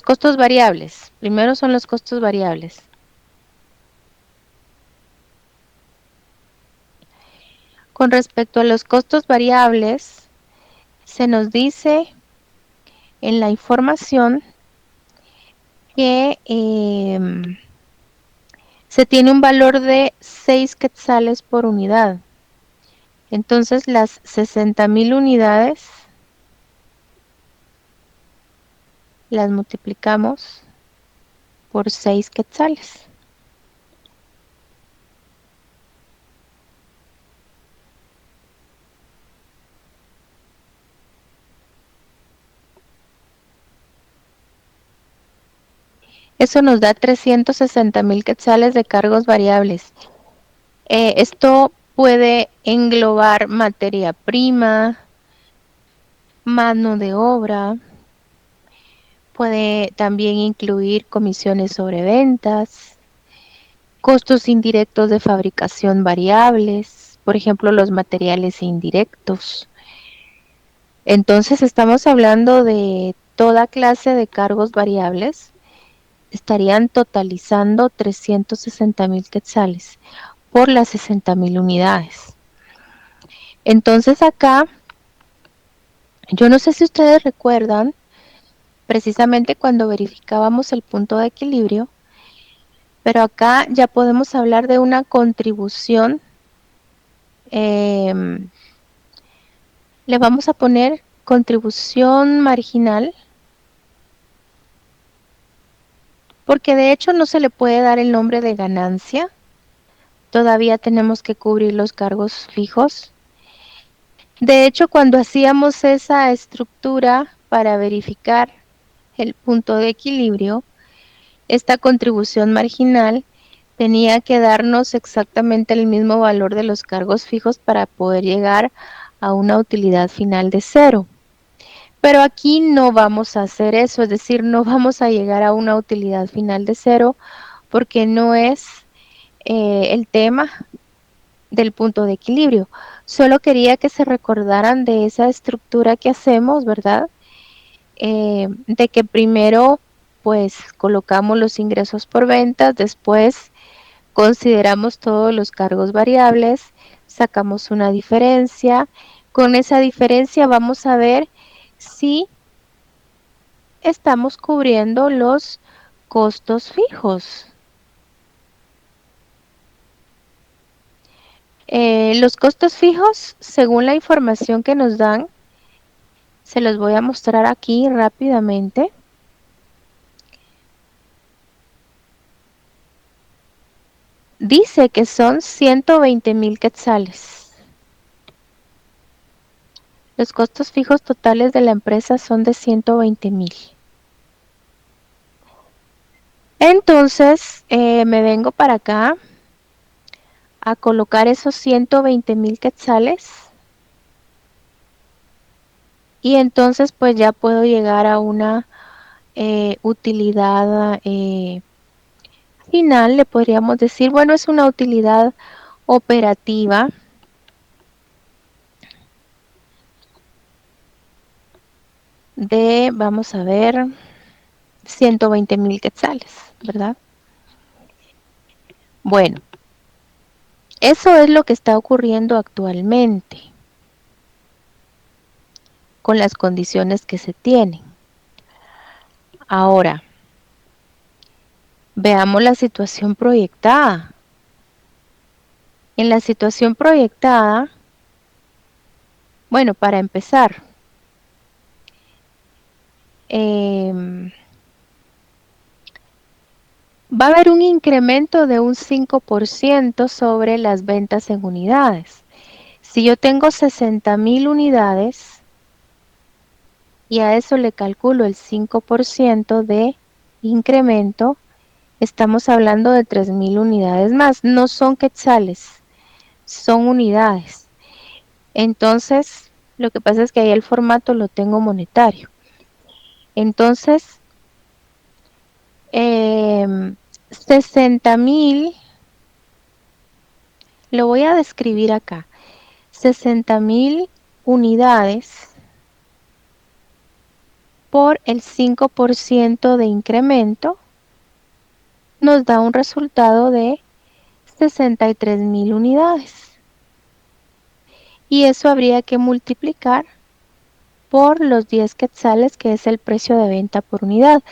costos variables. Primero son los costos variables. Con respecto a los costos variables, se nos dice en la información que se tiene un valor de 6 quetzales por unidad. Entonces las 60,000 unidades las multiplicamos por 6 quetzales. Eso nos da 360,000 quetzales de cargos variables. Esto puede englobar materia prima, mano de obra, puede también incluir comisiones sobre ventas, costos indirectos de fabricación variables, por ejemplo, los materiales indirectos. Entonces estamos hablando de toda clase de cargos variables. Estarían totalizando 360,000 quetzales por las 60,000 unidades. Entonces acá, yo no sé si ustedes recuerdan, precisamente cuando verificábamos el punto de equilibrio, pero acá ya podemos hablar de una contribución. Le vamos a poner contribución marginal, porque de hecho no se le puede dar el nombre de ganancia. Todavía tenemos que cubrir los cargos fijos. De hecho, cuando hacíamos esa estructura para verificar el punto de equilibrio, esta contribución marginal tenía que darnos exactamente el mismo valor de los cargos fijos para poder llegar a una utilidad final de 0. Pero aquí no vamos a hacer eso, es decir, no vamos a llegar a una utilidad final de 0 porque no es el tema del punto de equilibrio. Solo quería que se recordaran de esa estructura que hacemos, ¿verdad? De que primero pues colocamos los ingresos por ventas, después consideramos todos los cargos variables, sacamos una diferencia. Con esa diferencia vamos a ver si estamos cubriendo los costos fijos. Los costos fijos, según la información que nos dan, se los voy a mostrar aquí rápidamente. Dice que son 120,000 quetzales. Los costos fijos totales de la empresa son de 120,000. Entonces, me vengo para acá a colocar esos 120,000 quetzales. Y entonces, pues ya puedo llegar a una utilidad final. Le podríamos decir, bueno, es una utilidad operativa de, vamos a ver, 120,000 quetzales, ¿verdad? Bueno, eso es lo que está ocurriendo actualmente con las condiciones que se tienen. Ahora, veamos la situación proyectada. En la situación proyectada, bueno, para empezar, va a haber un incremento de un 5% sobre las ventas en unidades. Si yo tengo 60,000 unidades y a eso le calculo el 5% de incremento, estamos hablando de 3,000 unidades más. No son quetzales, son unidades. Entonces, lo que pasa es que ahí el formato lo tengo monetario. Entonces, 60,000, lo voy a describir acá. 60,000 unidades por el 5% de incremento nos da un resultado de 63,000 unidades. Y eso habría que multiplicar por los 10 quetzales, que es el precio de venta por unidad.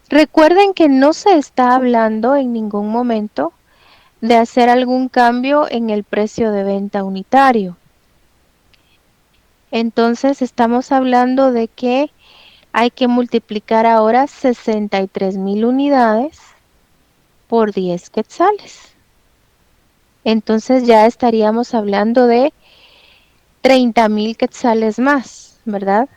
Recuerden que no se está hablando en ningún momento de hacer algún cambio en el precio de venta unitario. Entonces estamos hablando de que hay que multiplicar ahora 63,000 unidades por 10 quetzales. Entonces ya estaríamos hablando de 30,000 quetzales más, ¿verdad?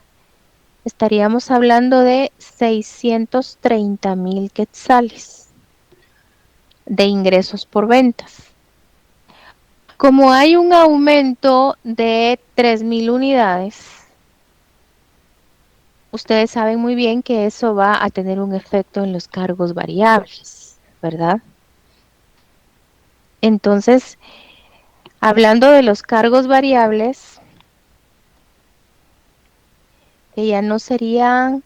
Estaríamos hablando de 630,000 quetzales de ingresos por ventas. Como hay un aumento de 3,000 unidades, ustedes saben muy bien que eso va a tener un efecto en los cargos variables, ¿verdad? Entonces, hablando de los cargos variables, que ya no serían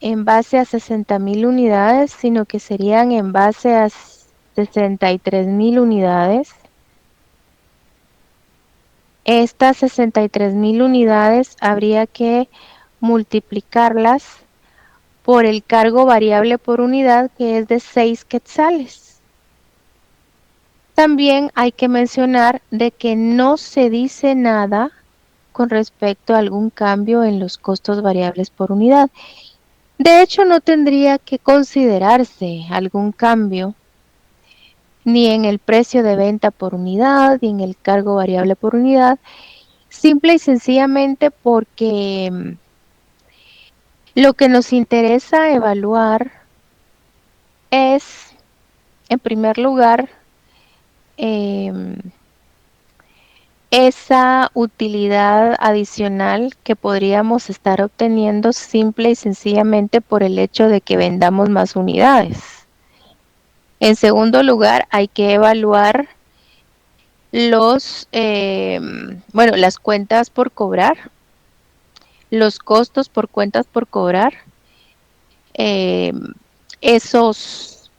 en base a 60,000 unidades, sino que serían en base a 63,000 unidades. Estas 63,000 unidades habría que multiplicarlas por el cargo variable por unidad, que es de 6 quetzales. También hay que mencionar de que no se dice nada con respecto a algún cambio en los costos variables por unidad. De hecho, no tendría que considerarse algún cambio ni en el precio de venta por unidad, ni en el cargo variable por unidad, simple y sencillamente porque lo que nos interesa evaluar es, en primer lugar, esa utilidad adicional que podríamos estar obteniendo simple y sencillamente por el hecho de que vendamos más unidades. En segundo lugar, hay que evaluar las cuentas por cobrar, los costos por cuentas por cobrar, esos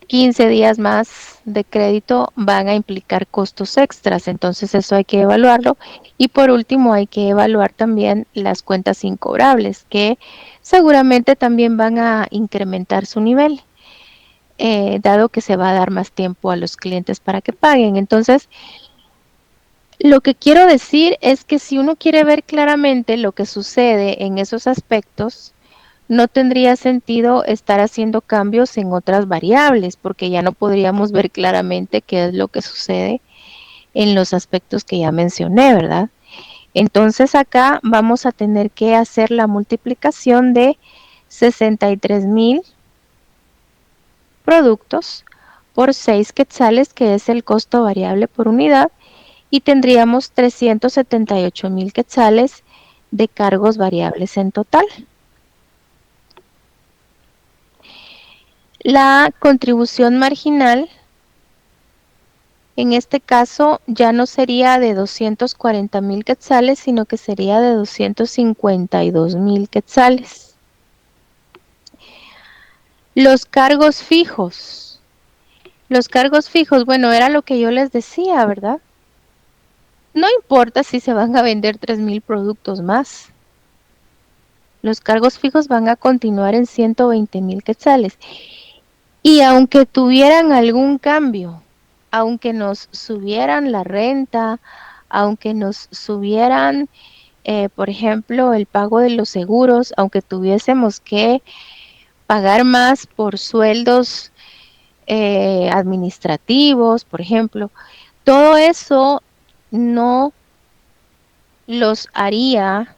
15 días más de crédito van a implicar costos extras, entonces eso hay que evaluarlo. Y por último hay que evaluar también las cuentas incobrables, que seguramente también van a incrementar su nivel, dado que se va a dar más tiempo a los clientes para que paguen. Entonces, lo que quiero decir es que si uno quiere ver claramente lo que sucede en esos aspectos, no tendría sentido estar haciendo cambios en otras variables, porque ya no podríamos ver claramente qué es lo que sucede en los aspectos que ya mencioné, ¿verdad? Entonces acá vamos a tener que hacer la multiplicación de 63,000 productos por 6 quetzales, que es el costo variable por unidad, y tendríamos 378,000 quetzales de cargos variables en total. La contribución marginal, en este caso, ya no sería de 240,000 quetzales, sino que sería de 252,000 quetzales. Los cargos fijos. Los cargos fijos, bueno, era lo que yo les decía, ¿verdad? No importa si se van a vender 3,000 productos más. Los cargos fijos van a continuar en 120,000 quetzales. Y aunque tuvieran algún cambio, aunque nos subieran la renta, aunque nos subieran, por ejemplo, el pago de los seguros, aunque tuviésemos que pagar más por sueldos administrativos, por ejemplo, todo eso no los haría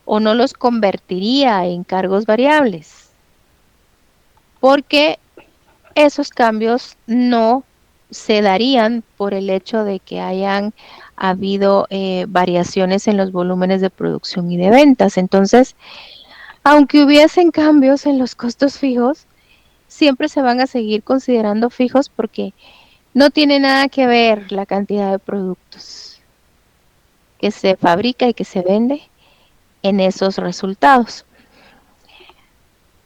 o no los convertiría en cargos variables, porque esos cambios no se darían por el hecho de que hayan habido variaciones en los volúmenes de producción y de ventas. Entonces, aunque hubiesen cambios en los costos fijos, siempre se van a seguir considerando fijos porque no tiene nada que ver la cantidad de productos que se fabrica y que se vende en esos resultados.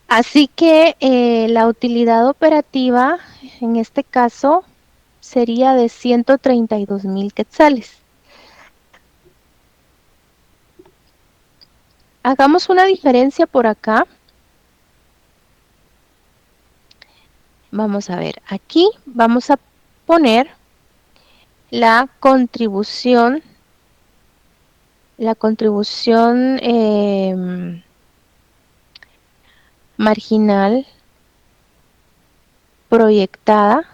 Así que la utilidad operativa en este caso sería de 132,000 quetzales. Hagamos una diferencia por acá. Vamos a ver, aquí vamos a poner la contribución marginal proyectada,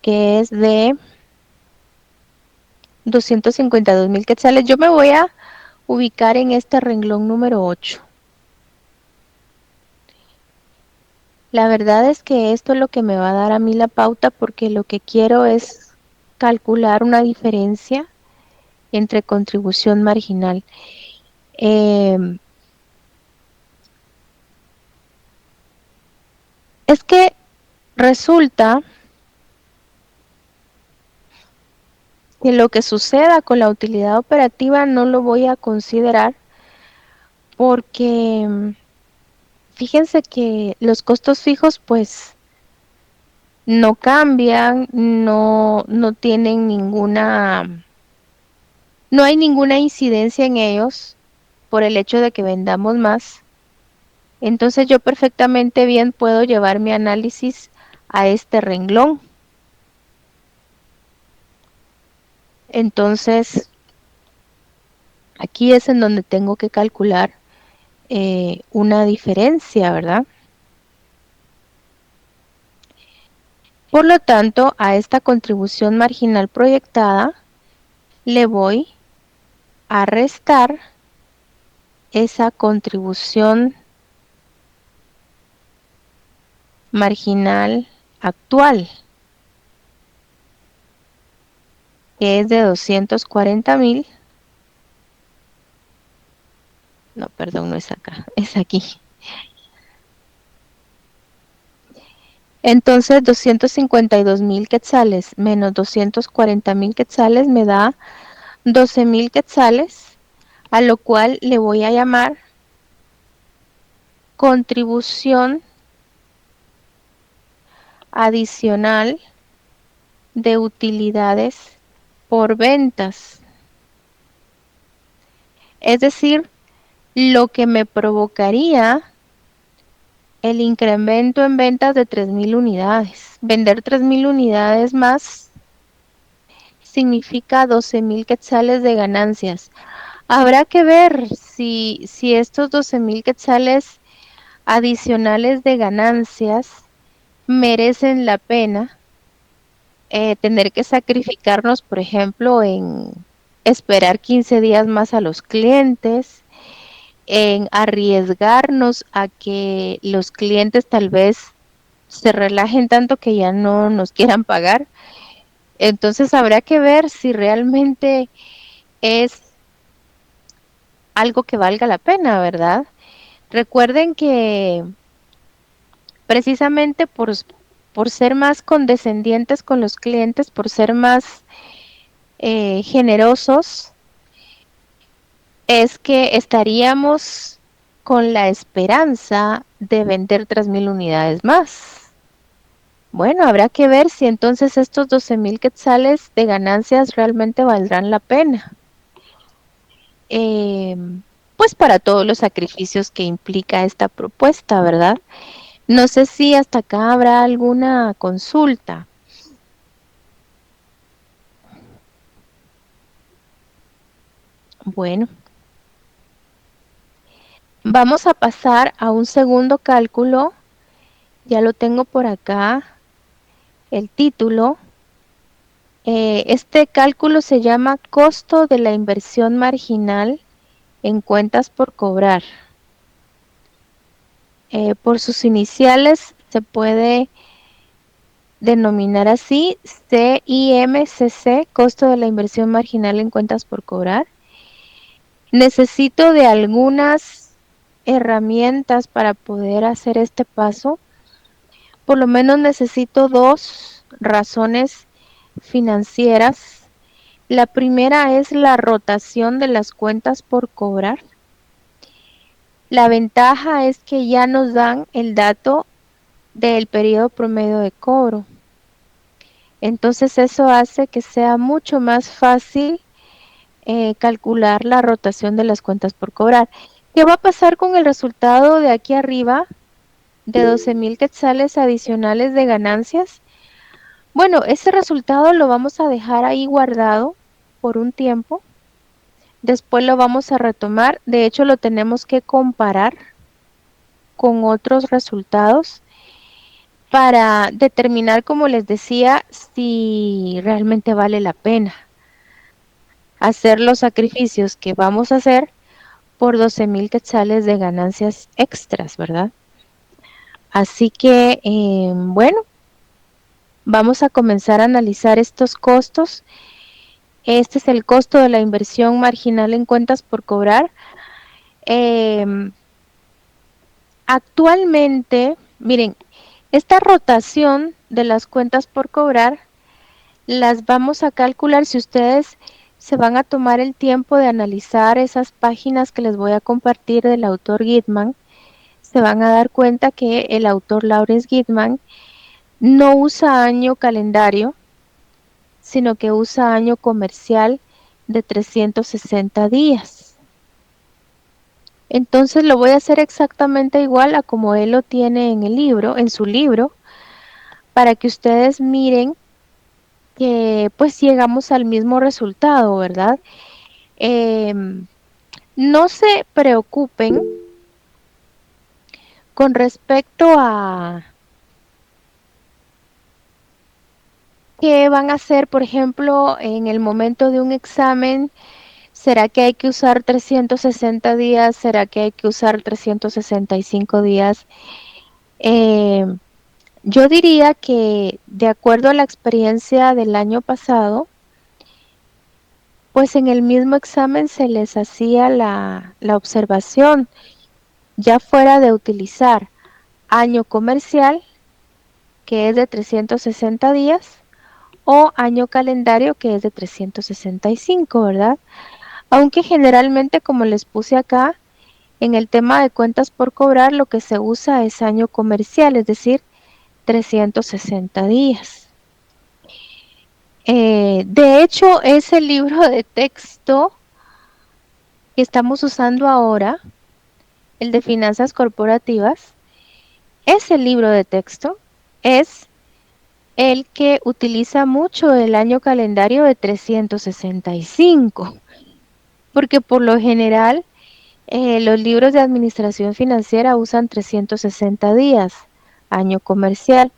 que es de 252,000 quetzales. Yo me voy a ubicar en este renglón número 8. La verdad es que esto es lo que me va a dar a mí la pauta, porque lo que quiero es calcular una diferencia entre contribución marginal. Es que resulta que lo que suceda con la utilidad operativa no lo voy a considerar porque fíjense que los costos fijos pues no cambian, no tienen no hay ninguna incidencia en ellos por el hecho de que vendamos más. Entonces yo perfectamente bien puedo llevar mi análisis a este renglón. Entonces, aquí es en donde tengo que calcular una diferencia, ¿verdad? Por lo tanto, a esta contribución marginal proyectada le voy a restar esa contribución marginal actual, que es de 240,000. No, perdón, no es acá, es aquí. Entonces, 252,000 quetzales menos 240,000 quetzales me da 12,000 quetzales, a lo cual le voy a llamar contribución adicional de utilidades por ventas. Es decir, lo que me provocaría el incremento en ventas de 3,000 unidades. Vender 3,000 unidades más significa 12,000 quetzales de ganancias. Habrá que ver si estos 12,000 quetzales adicionales de ganancias merecen la pena tener que sacrificarnos, por ejemplo, en esperar 15 días más a los clientes, en arriesgarnos a que los clientes tal vez se relajen tanto que ya no nos quieran pagar. Entonces habrá que ver si realmente es algo que valga la pena, ¿verdad? Recuerden que precisamente por ser más condescendientes con los clientes, por ser más generosos, es que estaríamos con la esperanza de vender 3,000 unidades más. Bueno, habrá que ver si entonces estos 12,000 quetzales de ganancias realmente valdrán la pena. Pues para todos los sacrificios que implica esta propuesta, ¿verdad? No sé si hasta acá habrá alguna consulta. Bueno, vamos a pasar a un segundo cálculo. Ya lo tengo por acá, el título. Este cálculo se llama costo de la inversión marginal en cuentas por cobrar. Por sus iniciales se puede denominar así, CIMCC, costo de la inversión marginal en cuentas por cobrar. Necesito de algunas herramientas para poder hacer este paso. Por lo menos necesito 2 razones financieras. La primera es la rotación de las cuentas por cobrar. La ventaja es que ya nos dan el dato del periodo promedio de cobro. Entonces eso hace que sea mucho más fácil calcular la rotación de las cuentas por cobrar. ¿Qué va a pasar con el resultado de aquí arriba de 12,000 quetzales adicionales de ganancias? Bueno, ese resultado lo vamos a dejar ahí guardado por un tiempo. Después lo vamos a retomar. De hecho, lo tenemos que comparar con otros resultados para determinar, como les decía, si realmente vale la pena hacer los sacrificios que vamos a hacer por 12,000 quetzales de ganancias extras, ¿verdad? Así que, bueno, vamos a comenzar a analizar estos costos. Este es el costo de la inversión marginal en cuentas por cobrar. Actualmente, miren, esta rotación de las cuentas por cobrar las vamos a calcular si ustedes se van a tomar el tiempo de analizar esas páginas que les voy a compartir del autor Gitman. Se van a dar cuenta que el autor Lawrence Gitman no usa año calendario, sino que usa año comercial de 360 días. Entonces lo voy a hacer exactamente igual a como él lo tiene en el libro, en su libro, para que ustedes miren que pues llegamos al mismo resultado, ¿verdad? No se preocupen con respecto a qué van a hacer, por ejemplo, en el momento de un examen. ¿Será que hay que usar 360 días? ¿Será que hay que usar 365 días? Yo diría que de acuerdo a la experiencia del año pasado, pues en el mismo examen se les hacía la observación, ya fuera de utilizar año comercial, que es de 360 días, o año calendario, que es de 365, ¿verdad? Aunque generalmente, como les puse acá, En el tema de cuentas por cobrar, lo que se usa es año comercial, es decir, 360 días. De hecho, ese libro de texto que estamos usando ahora, el de finanzas corporativas, ese libro de texto es el que utiliza mucho el año calendario de 365, porque por lo general los libros de administración financiera usan 360 días, año comercial.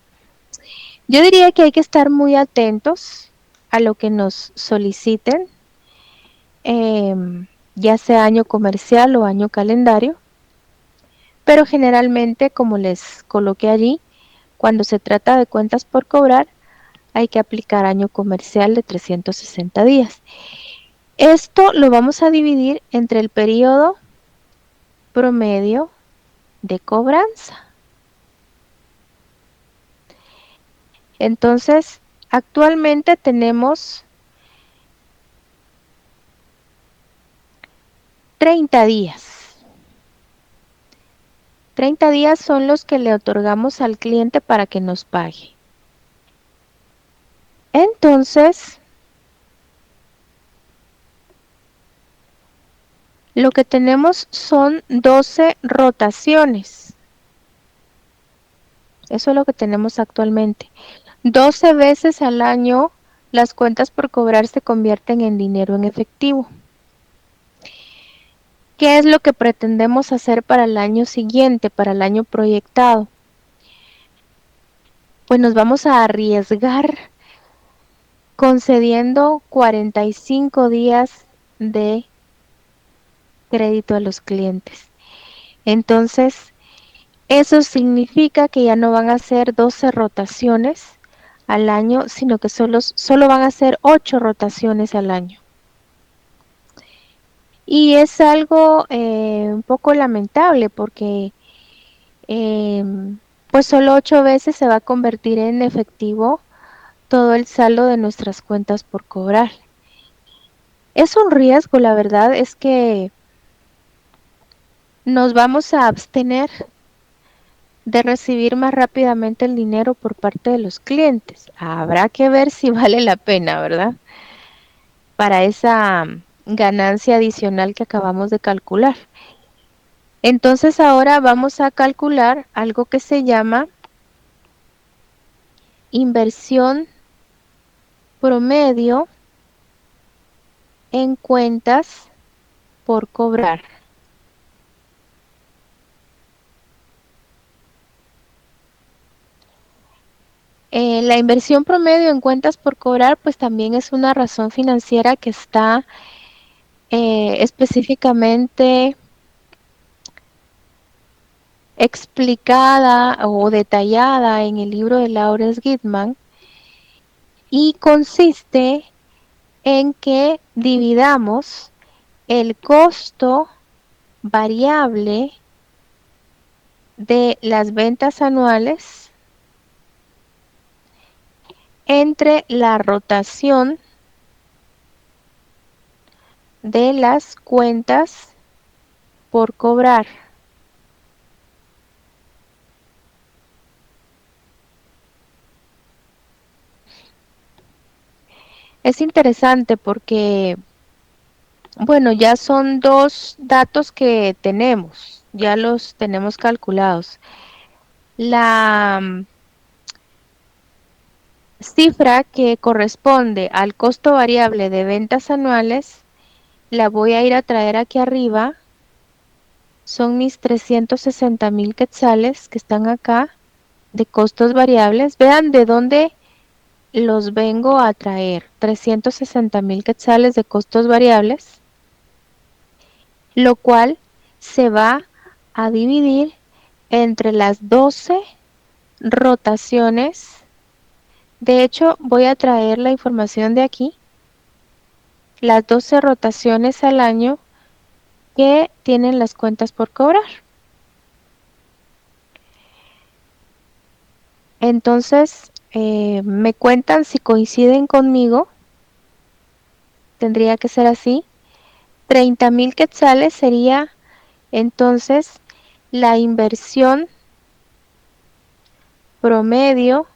Yo diría que hay que estar muy atentos a lo que nos soliciten, ya sea año comercial o año calendario, pero generalmente, como les coloqué allí, cuando se trata de cuentas por cobrar, hay que aplicar año comercial de 360 días. Esto lo vamos a dividir entre el periodo promedio de cobranza. Entonces, actualmente tenemos 30 días. 30 días son los que le otorgamos al cliente para que nos pague. Entonces, lo que tenemos son 12 rotaciones. Eso es lo que tenemos actualmente. 12 veces al año las cuentas por cobrar se convierten en dinero en efectivo. ¿Qué es lo que pretendemos hacer para el año siguiente, para el año proyectado? Pues nos vamos a arriesgar concediendo 45 días de crédito a los clientes. Entonces, eso significa que ya no van a ser 12 rotaciones al año, sino que solo van a ser 8 rotaciones al año. Y es algo un poco lamentable porque pues solo 8 veces se va a convertir en efectivo todo el saldo de nuestras cuentas por cobrar. Es un riesgo, la verdad es que nos vamos a abstener de recibir más rápidamente el dinero por parte de los clientes. Habrá que ver si vale la pena, ¿verdad? Para esa ganancia adicional que acabamos de calcular. Entonces ahora vamos a calcular algo que se llama inversión promedio en cuentas por cobrar. La inversión promedio en cuentas por cobrar pues también es una razón financiera que está específicamente explicada o detallada en el libro de Lawrence Gitman y consiste en que dividamos el costo variable de las ventas anuales entre la rotación de las cuentas por cobrar. Es interesante porque, bueno, ya son dos datos que tenemos, ya los tenemos calculados. La cifra que corresponde al costo variable de ventas anuales la voy a ir a traer aquí arriba. Son mis 360,000 quetzales que están acá de costos variables. Vean de dónde los vengo a traer. 360,000 quetzales de costos variables, lo cual se va a dividir entre las 12 rotaciones. De hecho, voy a traer la información de aquí. Las 12 rotaciones al año que tienen las cuentas por cobrar. Entonces, me cuentan si coinciden conmigo. Tendría que ser así. 30,000 quetzales sería Entonces, la inversión promedio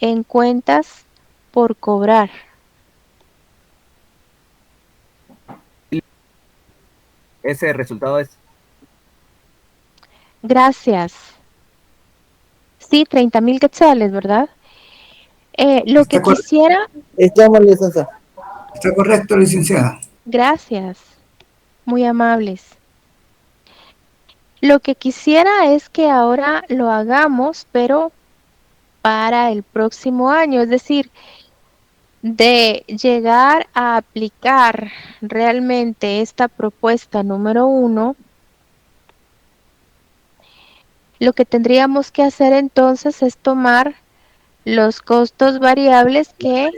en cuentas por cobrar. Ese resultado es. Gracias. Sí, 30,000 quetzales, ¿verdad? Lo que ¿Está, quisiera, Estamos, licenciada. está correcto, licenciada? gracias, muy amables. Lo que quisiera es que ahora lo hagamos, pero para el próximo año, es decir, de llegar a aplicar realmente esta propuesta número 1, lo que tendríamos que hacer entonces es tomar los costos variables que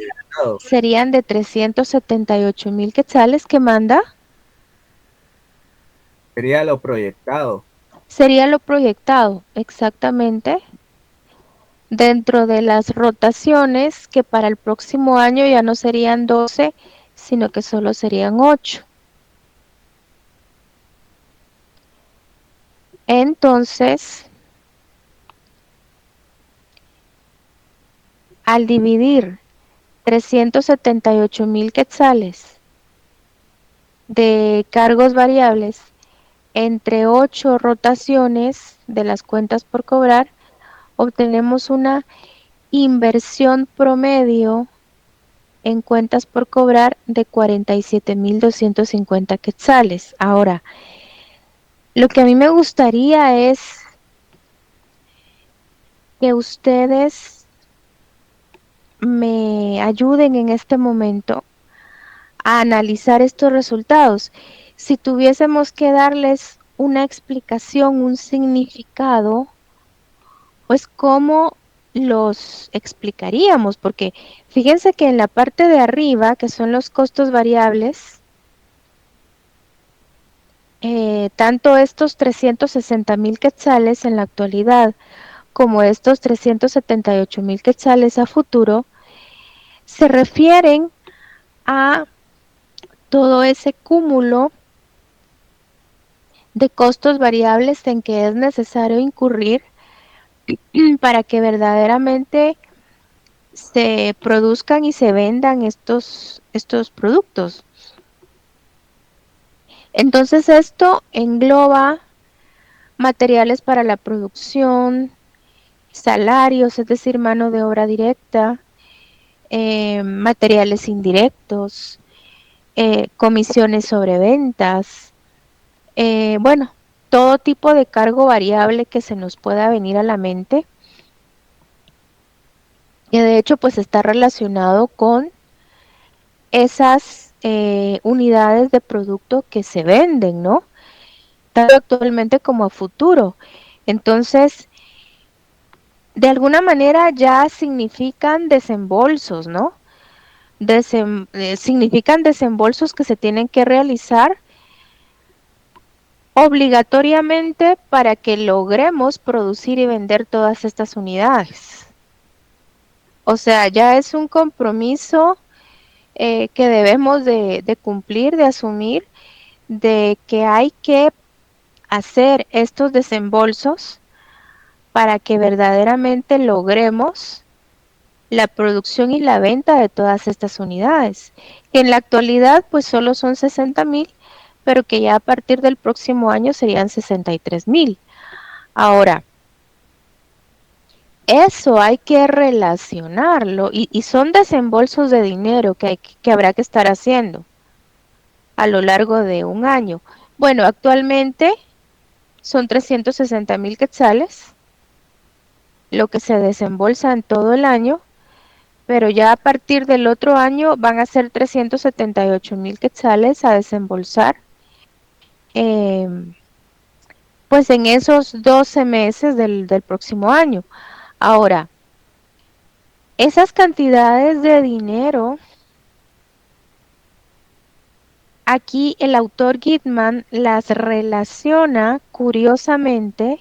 serían de 378,000 quetzales que manda. Sería lo proyectado. Sería lo proyectado, exactamente, dentro de las rotaciones que para el próximo año ya no serían 12, sino que solo serían 8. Entonces, al dividir 378,000 quetzales de cargos variables entre 8 rotaciones de las cuentas por cobrar, obtenemos una inversión promedio en cuentas por cobrar de 47,250 quetzales. Ahora, lo que a mí me gustaría es que ustedes me ayuden en este momento a analizar estos resultados. Si tuviésemos que darles una explicación, un significado, pues cómo los explicaríamos, porque fíjense que en la parte de arriba, que son los costos variables, tanto estos 360,000 quetzales en la actualidad como estos 378,000 quetzales a futuro, se refieren a todo ese cúmulo de costos variables en que es necesario incurrir para que verdaderamente se produzcan y se vendan estos productos. Entonces esto engloba materiales para la producción, salarios, es decir, mano de obra directa, materiales indirectos, comisiones sobre ventas, bueno, todo tipo de cargo variable que se nos pueda venir a la mente, que de hecho pues está relacionado con esas unidades de producto que se venden, ¿no? Tanto actualmente como a futuro. Entonces, de alguna manera ya significan desembolsos, ¿no? Significan desembolsos que se tienen que realizar obligatoriamente para que logremos producir y vender todas estas unidades. O sea, ya es un compromiso que debemos de cumplir, de asumir, de que hay que hacer estos desembolsos para que verdaderamente logremos la producción y la venta de todas estas unidades, que en la actualidad pues solo son 60,000, pero que ya a partir del próximo año serían 63,000. Ahora, eso hay que relacionarlo y son desembolsos de dinero que habrá que estar haciendo a lo largo de un año. Bueno, actualmente son 360,000 quetzales, lo que se desembolsa en todo el año, pero ya a partir del otro año van a ser 378,000 quetzales a desembolsar, eh, pues en esos 12 meses del próximo año. Ahora, esas cantidades de dinero, aquí el autor Gitman las relaciona curiosamente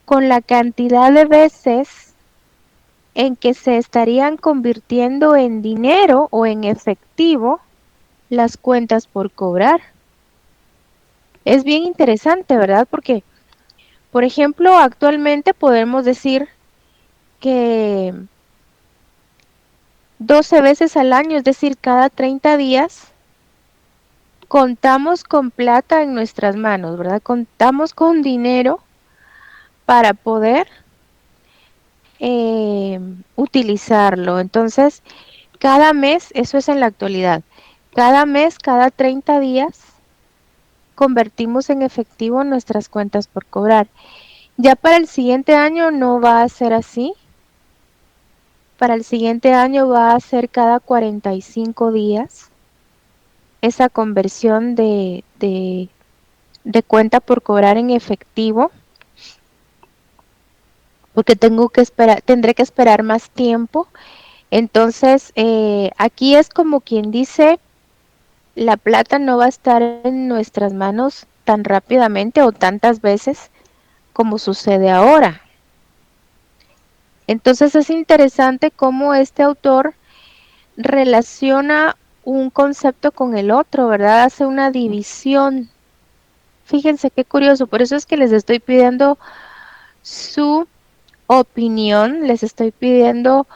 con la cantidad de veces en que se estarían convirtiendo en dinero o en efectivo las cuentas por cobrar. Es bien interesante, ¿verdad? Porque, por ejemplo, actualmente podemos decir que 12 veces al año, es decir, cada 30 días, contamos con plata en nuestras manos, ¿verdad? Contamos con dinero para poder utilizarlo. Entonces, cada mes, eso es en la actualidad, cada mes, cada 30 días, convertimos en efectivo nuestras cuentas por cobrar. Ya para el siguiente año no va a ser así. Para el siguiente año va a ser cada 45 días esa conversión de cuenta por cobrar en efectivo, porque tendré que esperar más tiempo. Entonces, aquí es como quien dice, la plata no va a estar en nuestras manos tan rápidamente o tantas veces como sucede ahora. Entonces es interesante cómo este autor relaciona un concepto con el otro, ¿verdad? Hace una división. Fíjense qué curioso, por eso es que les estoy pidiendo su opinión, les estoy pidiendo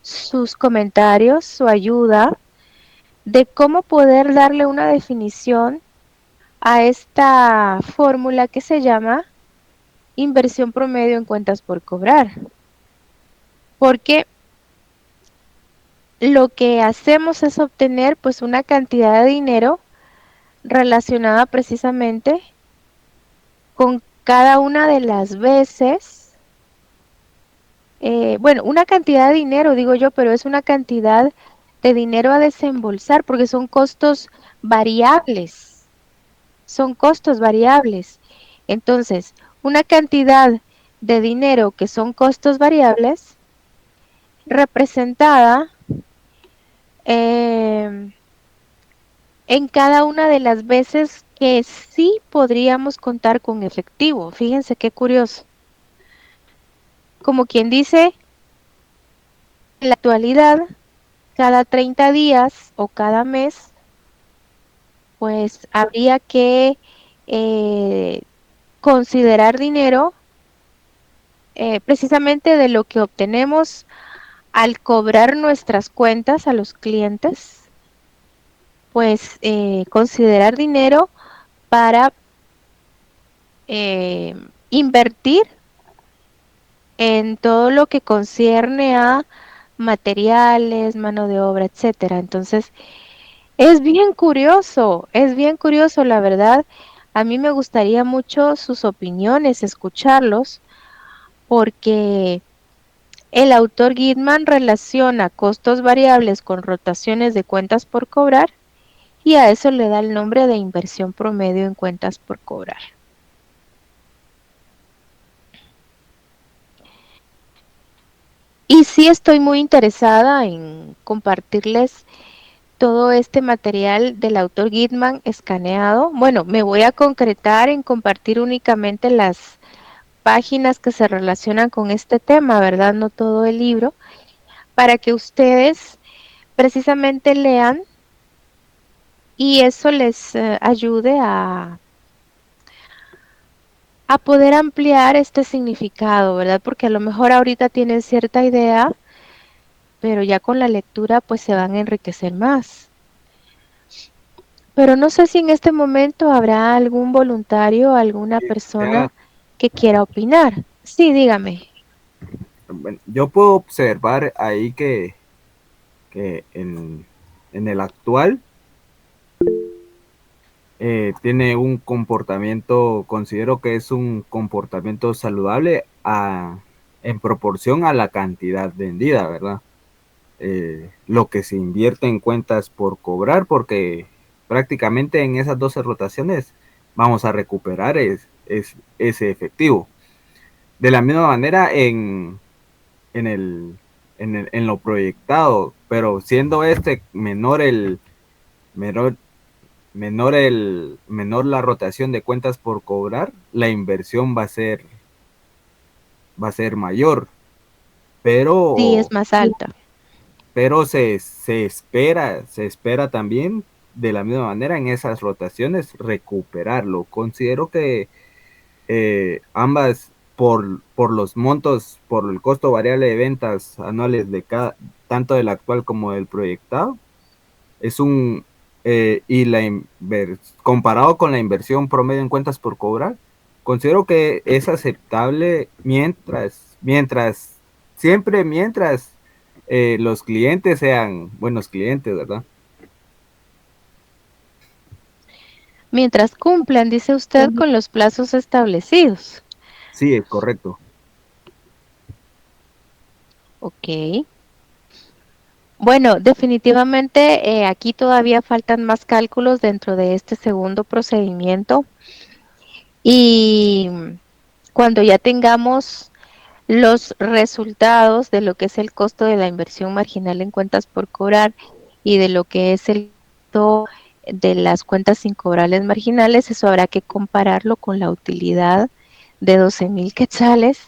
sus comentarios, su ayuda de cómo poder darle una definición a esta fórmula que se llama inversión promedio en cuentas por cobrar. Porque lo que hacemos es obtener pues una cantidad de dinero relacionada precisamente con cada una de las veces, bueno, una cantidad de dinero, digo yo, pero es una cantidad de dinero a desembolsar porque son costos variables, son costos variables. Entonces, una cantidad de dinero que son costos variables representada en cada una de las veces que sí podríamos contar con efectivo. Fíjense qué curioso. Como quien dice, en la actualidad, cada 30 días o cada mes, pues habría que considerar dinero precisamente de lo que obtenemos al cobrar nuestras cuentas a los clientes, pues considerar dinero para invertir en todo lo que concierne a materiales, mano de obra, etcétera. Entonces, es bien curioso, la verdad. A mí me gustaría mucho sus opiniones, escucharlos, porque el autor Gitman relaciona costos variables con rotaciones de cuentas por cobrar y a eso le da el nombre de inversión promedio en cuentas por cobrar. Y sí estoy muy interesada en compartirles todo este material del autor Gitman escaneado. Bueno, me voy a concretar en compartir únicamente las páginas que se relacionan con este tema, ¿verdad? No todo el libro, para que ustedes precisamente lean y eso les ayude a poder ampliar este significado, ¿verdad? Porque a lo mejor ahorita tienen cierta idea, pero ya con la lectura pues se van a enriquecer más. Pero no sé si en este momento habrá algún voluntario, alguna persona que quiera opinar. Sí, dígame. Bueno, yo puedo observar ahí que en el actual tiene un comportamiento, considero que es un comportamiento saludable en proporción a la cantidad vendida, ¿verdad? Lo que se invierte en cuentas por cobrar, porque prácticamente en esas 12 rotaciones vamos a recuperar ese efectivo. De la misma manera en, el, en lo proyectado, pero siendo menor menor la rotación de cuentas por cobrar, la inversión va a ser mayor, Sí, es pero más alta. se espera también de la misma manera en esas rotaciones recuperarlo. Considero que ambas por los montos, por el costo variable de ventas anuales de cada, tanto del actual como del proyectado, es un y comparado con la inversión promedio en cuentas por cobrar, considero que es aceptable mientras los clientes sean buenos clientes, ¿verdad? Mientras cumplan, dice usted, con los plazos establecidos. Sí, es correcto. Ok. Bueno, definitivamente aquí todavía faltan más cálculos dentro de este segundo procedimiento y cuando ya tengamos los resultados de lo que es el costo de la inversión marginal en cuentas por cobrar y de lo que es el costo de las cuentas incobrables marginales, eso habrá que compararlo con la utilidad de 12,000 quetzales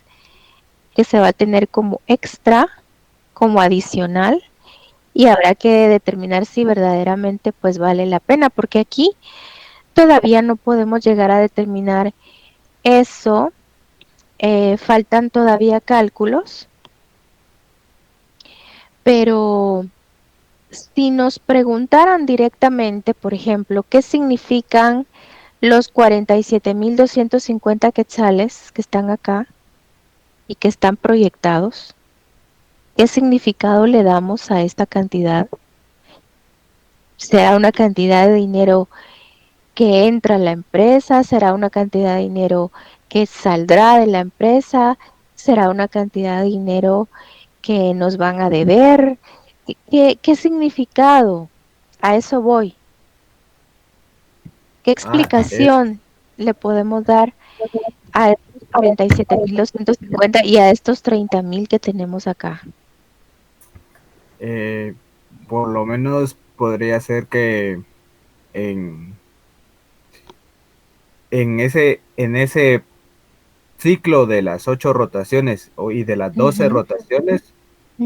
que se va a tener como extra, como adicional, y habrá que determinar si verdaderamente pues vale la pena, porque aquí todavía no podemos llegar a determinar eso, faltan todavía cálculos, pero si nos preguntaran directamente, por ejemplo, qué significan los 47,250 quetzales que están acá y que están proyectados, ¿qué significado le damos a esta cantidad? ¿Será una cantidad de dinero que entra a la empresa? ¿Será una cantidad de dinero que saldrá de la empresa? ¿Será una cantidad de dinero que nos van a deber? ¿Qué significado? A eso voy. ¿Qué Es, explicación le podemos dar a estos 47,250 y a estos 30,000 que tenemos acá? eh, por lo menos podría ser que en, en ese ciclo de las 8 rotaciones y de las 12 Ujú, rotaciones,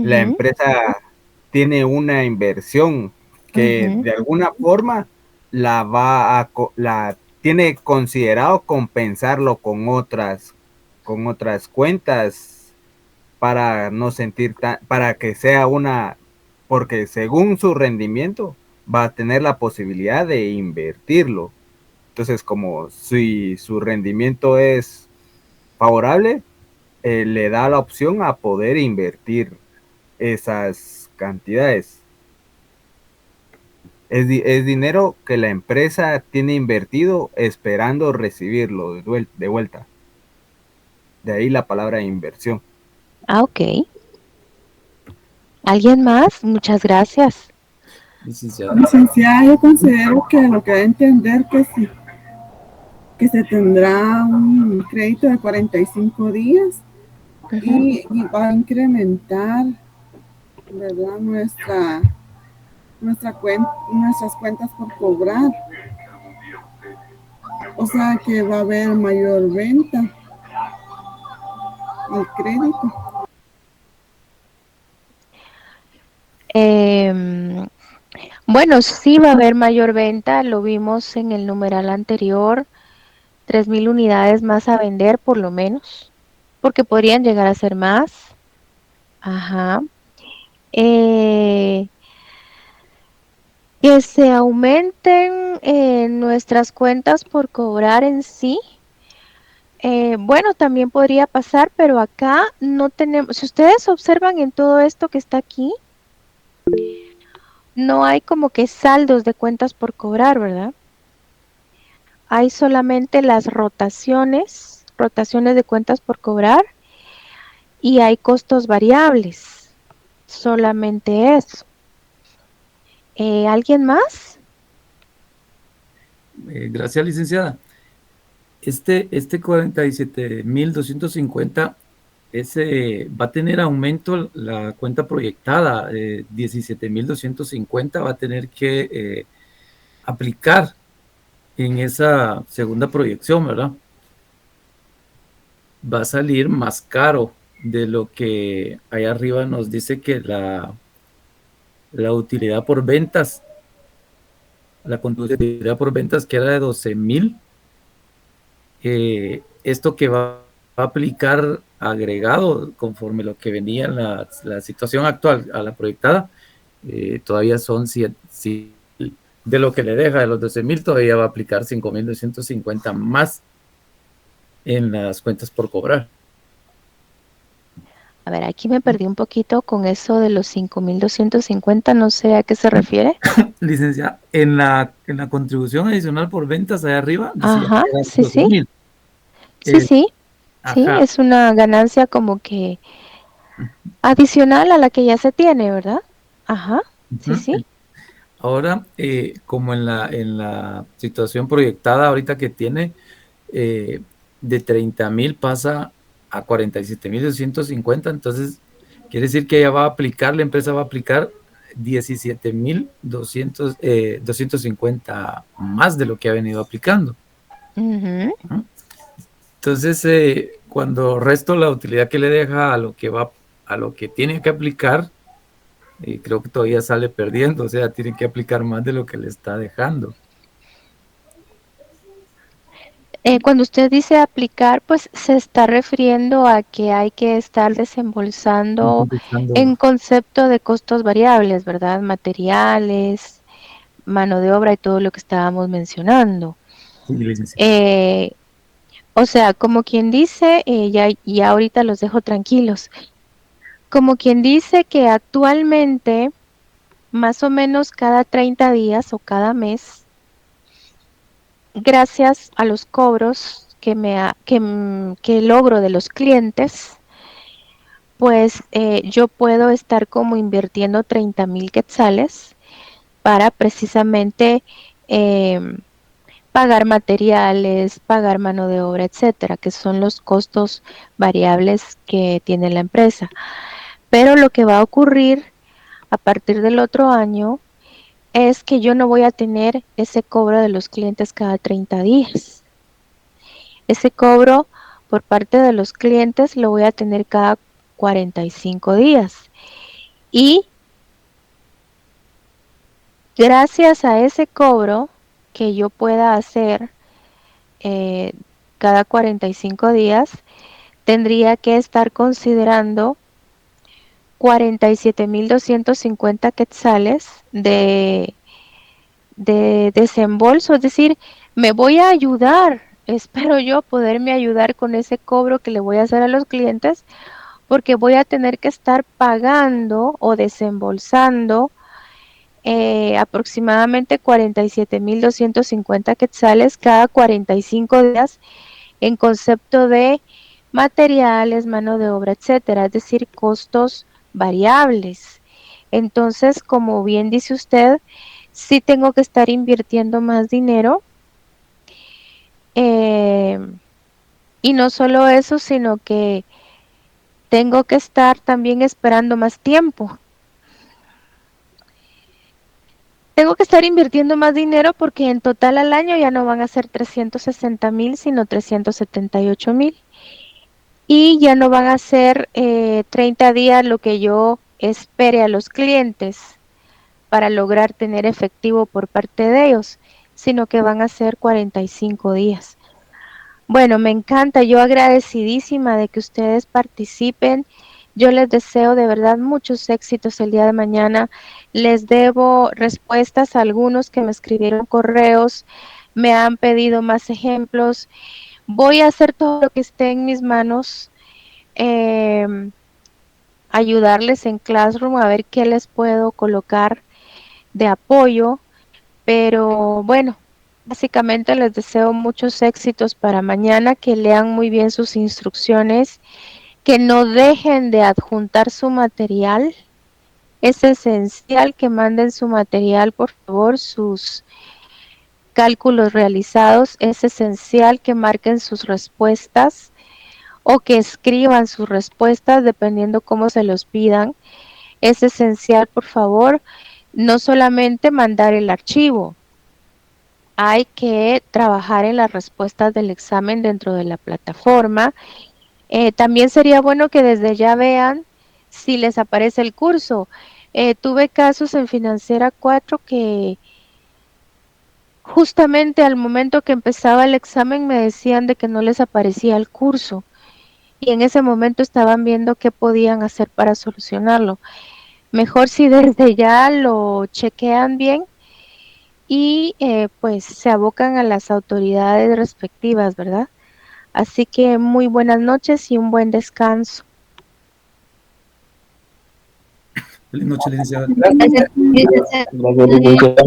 la ujú, empresa tiene una inversión que ujú. de alguna forma la tiene considerado compensarlo con otras cuentas para no sentir para que sea porque según su rendimiento va a tener la posibilidad de invertirlo. Entonces, como si su rendimiento es favorable, le da la opción a poder invertir esas cantidades. Es dinero que la empresa tiene invertido esperando recibirlo de vuelta. De ahí la palabra inversión. Ah, ok. ¿Alguien más? Muchas gracias. Licenciada, yo considero que lo que da a entender que se tendrá un crédito de 45 días Ujú. y va a incrementar, ¿verdad? Nuestras cuentas por cobrar. O sea que va a haber mayor venta al crédito. Em, bueno, sí va a haber mayor venta, lo vimos en el numeral anterior, 3,000 unidades más a vender por lo menos, porque podrían llegar a ser más. Ajá. Eh, que se aumenten nuestras cuentas por cobrar en sí. Bueno, también podría pasar, pero acá no tenemos, si ustedes observan en todo esto que está aquí, no hay como que saldos de cuentas por cobrar, ¿verdad? Hay solamente las rotaciones de cuentas por cobrar y hay costos variables. Solamente eso. ¿Alguien más? Gracias, licenciada. Este 47,250, ese va a tener aumento la cuenta proyectada, 17,250 va a tener que aplicar en esa segunda proyección, ¿verdad? Va a salir más caro de lo que allá arriba nos dice que la utilidad por ventas la contribución de utilidad por ventas, que era de 12,000. Esto que va a aplicar agregado conforme lo que venía en la situación actual a la proyectada, todavía son 100, de lo que le deja de los 12,000, todavía va a aplicar 5,250 más en las cuentas por cobrar. A ver, aquí me perdí un poquito con eso de los 5,250, no sé a qué se refiere. Licenciada, en la contribución adicional por ventas allá arriba, decía Ajá, que eran sí, 12,000. sí, sí, Ajá. es una ganancia como que adicional a la que ya se tiene, ¿verdad? Ajá, sí. Ahora, como en la situación proyectada ahorita que tiene, de 30,000 pasa a 47,250, entonces quiere decir que ella va a aplicar, la empresa va a aplicar 17,250 más de lo que ha venido aplicando. Ujú. Entonces, cuando resto la utilidad que le deja a lo que tiene que aplicar, creo que todavía sale perdiendo, o sea, tiene que aplicar más de lo que le está dejando. Cuando usted dice aplicar, pues se está refiriendo a que hay que estar desembolsando en concepto de costos variables, ¿verdad? Materiales, mano de obra y todo lo que estábamos mencionando. O sea, como quien dice, ya ahorita los dejo tranquilos. Como quien dice que actualmente, más o menos cada 30 días o cada mes, gracias a los cobros que logro de los clientes, pues yo puedo estar como invirtiendo 30,000 quetzales para precisamente pagar materiales, pagar mano de obra, etcétera, que son los costos variables que tiene la empresa. Pero lo que va a ocurrir a partir del otro año es que yo no voy a tener ese cobro de los clientes cada 30 días. Ese cobro por parte de los clientes lo voy a tener cada 45 días. Y gracias a ese cobro que yo pueda hacer cada 45 días, tendría que estar considerando 47,250 quetzales de desembolso, es decir, me voy a ayudar, espero yo poderme ayudar con ese cobro que le voy a hacer a los clientes, porque voy a tener que estar pagando o desembolsando aproximadamente 47,250 quetzales cada 45 días en concepto de materiales, mano de obra, etcétera, es decir, costos variables. Entonces, como bien dice usted, sí tengo que estar invirtiendo más dinero. Y no solo eso, sino que tengo que estar también esperando más tiempo. Tengo que estar invirtiendo más dinero porque en total al año ya no van a ser 360,000, sino 378,000. Y ya no van a ser 30 días lo que yo espere a los clientes para lograr tener efectivo por parte de ellos, sino que van a ser 45 días. Bueno, me encanta, yo agradecidísima de que ustedes participen. Yo les deseo de verdad muchos éxitos el día de mañana. Les debo respuestas a algunos que me escribieron correos, me han pedido más ejemplos. Voy a hacer todo lo que esté en mis manos, ayudarles en Classroom a ver qué les puedo colocar de apoyo, pero bueno, básicamente les deseo muchos éxitos para mañana, que lean muy bien sus instrucciones, que no dejen de adjuntar su material. Es esencial que manden su material, por favor, sus cálculos realizados. Es esencial que marquen sus respuestas o que escriban sus respuestas dependiendo cómo se los pidan. Es esencial, por favor, no solamente mandar el archivo, hay que trabajar en las respuestas del examen dentro de la plataforma. También sería bueno que desde ya vean si les aparece el curso. Tuve casos en Financiera 4 que justamente al momento que empezaba el examen me decían de que no les aparecía el curso y en ese momento estaban viendo qué podían hacer para solucionarlo. Mejor si desde ya lo chequean bien y pues se abocan a las autoridades respectivas, ¿verdad? Así que muy buenas noches y un buen descanso. Feliz noche, licenciada. Gracias, licenciada. Gracias, licenciada.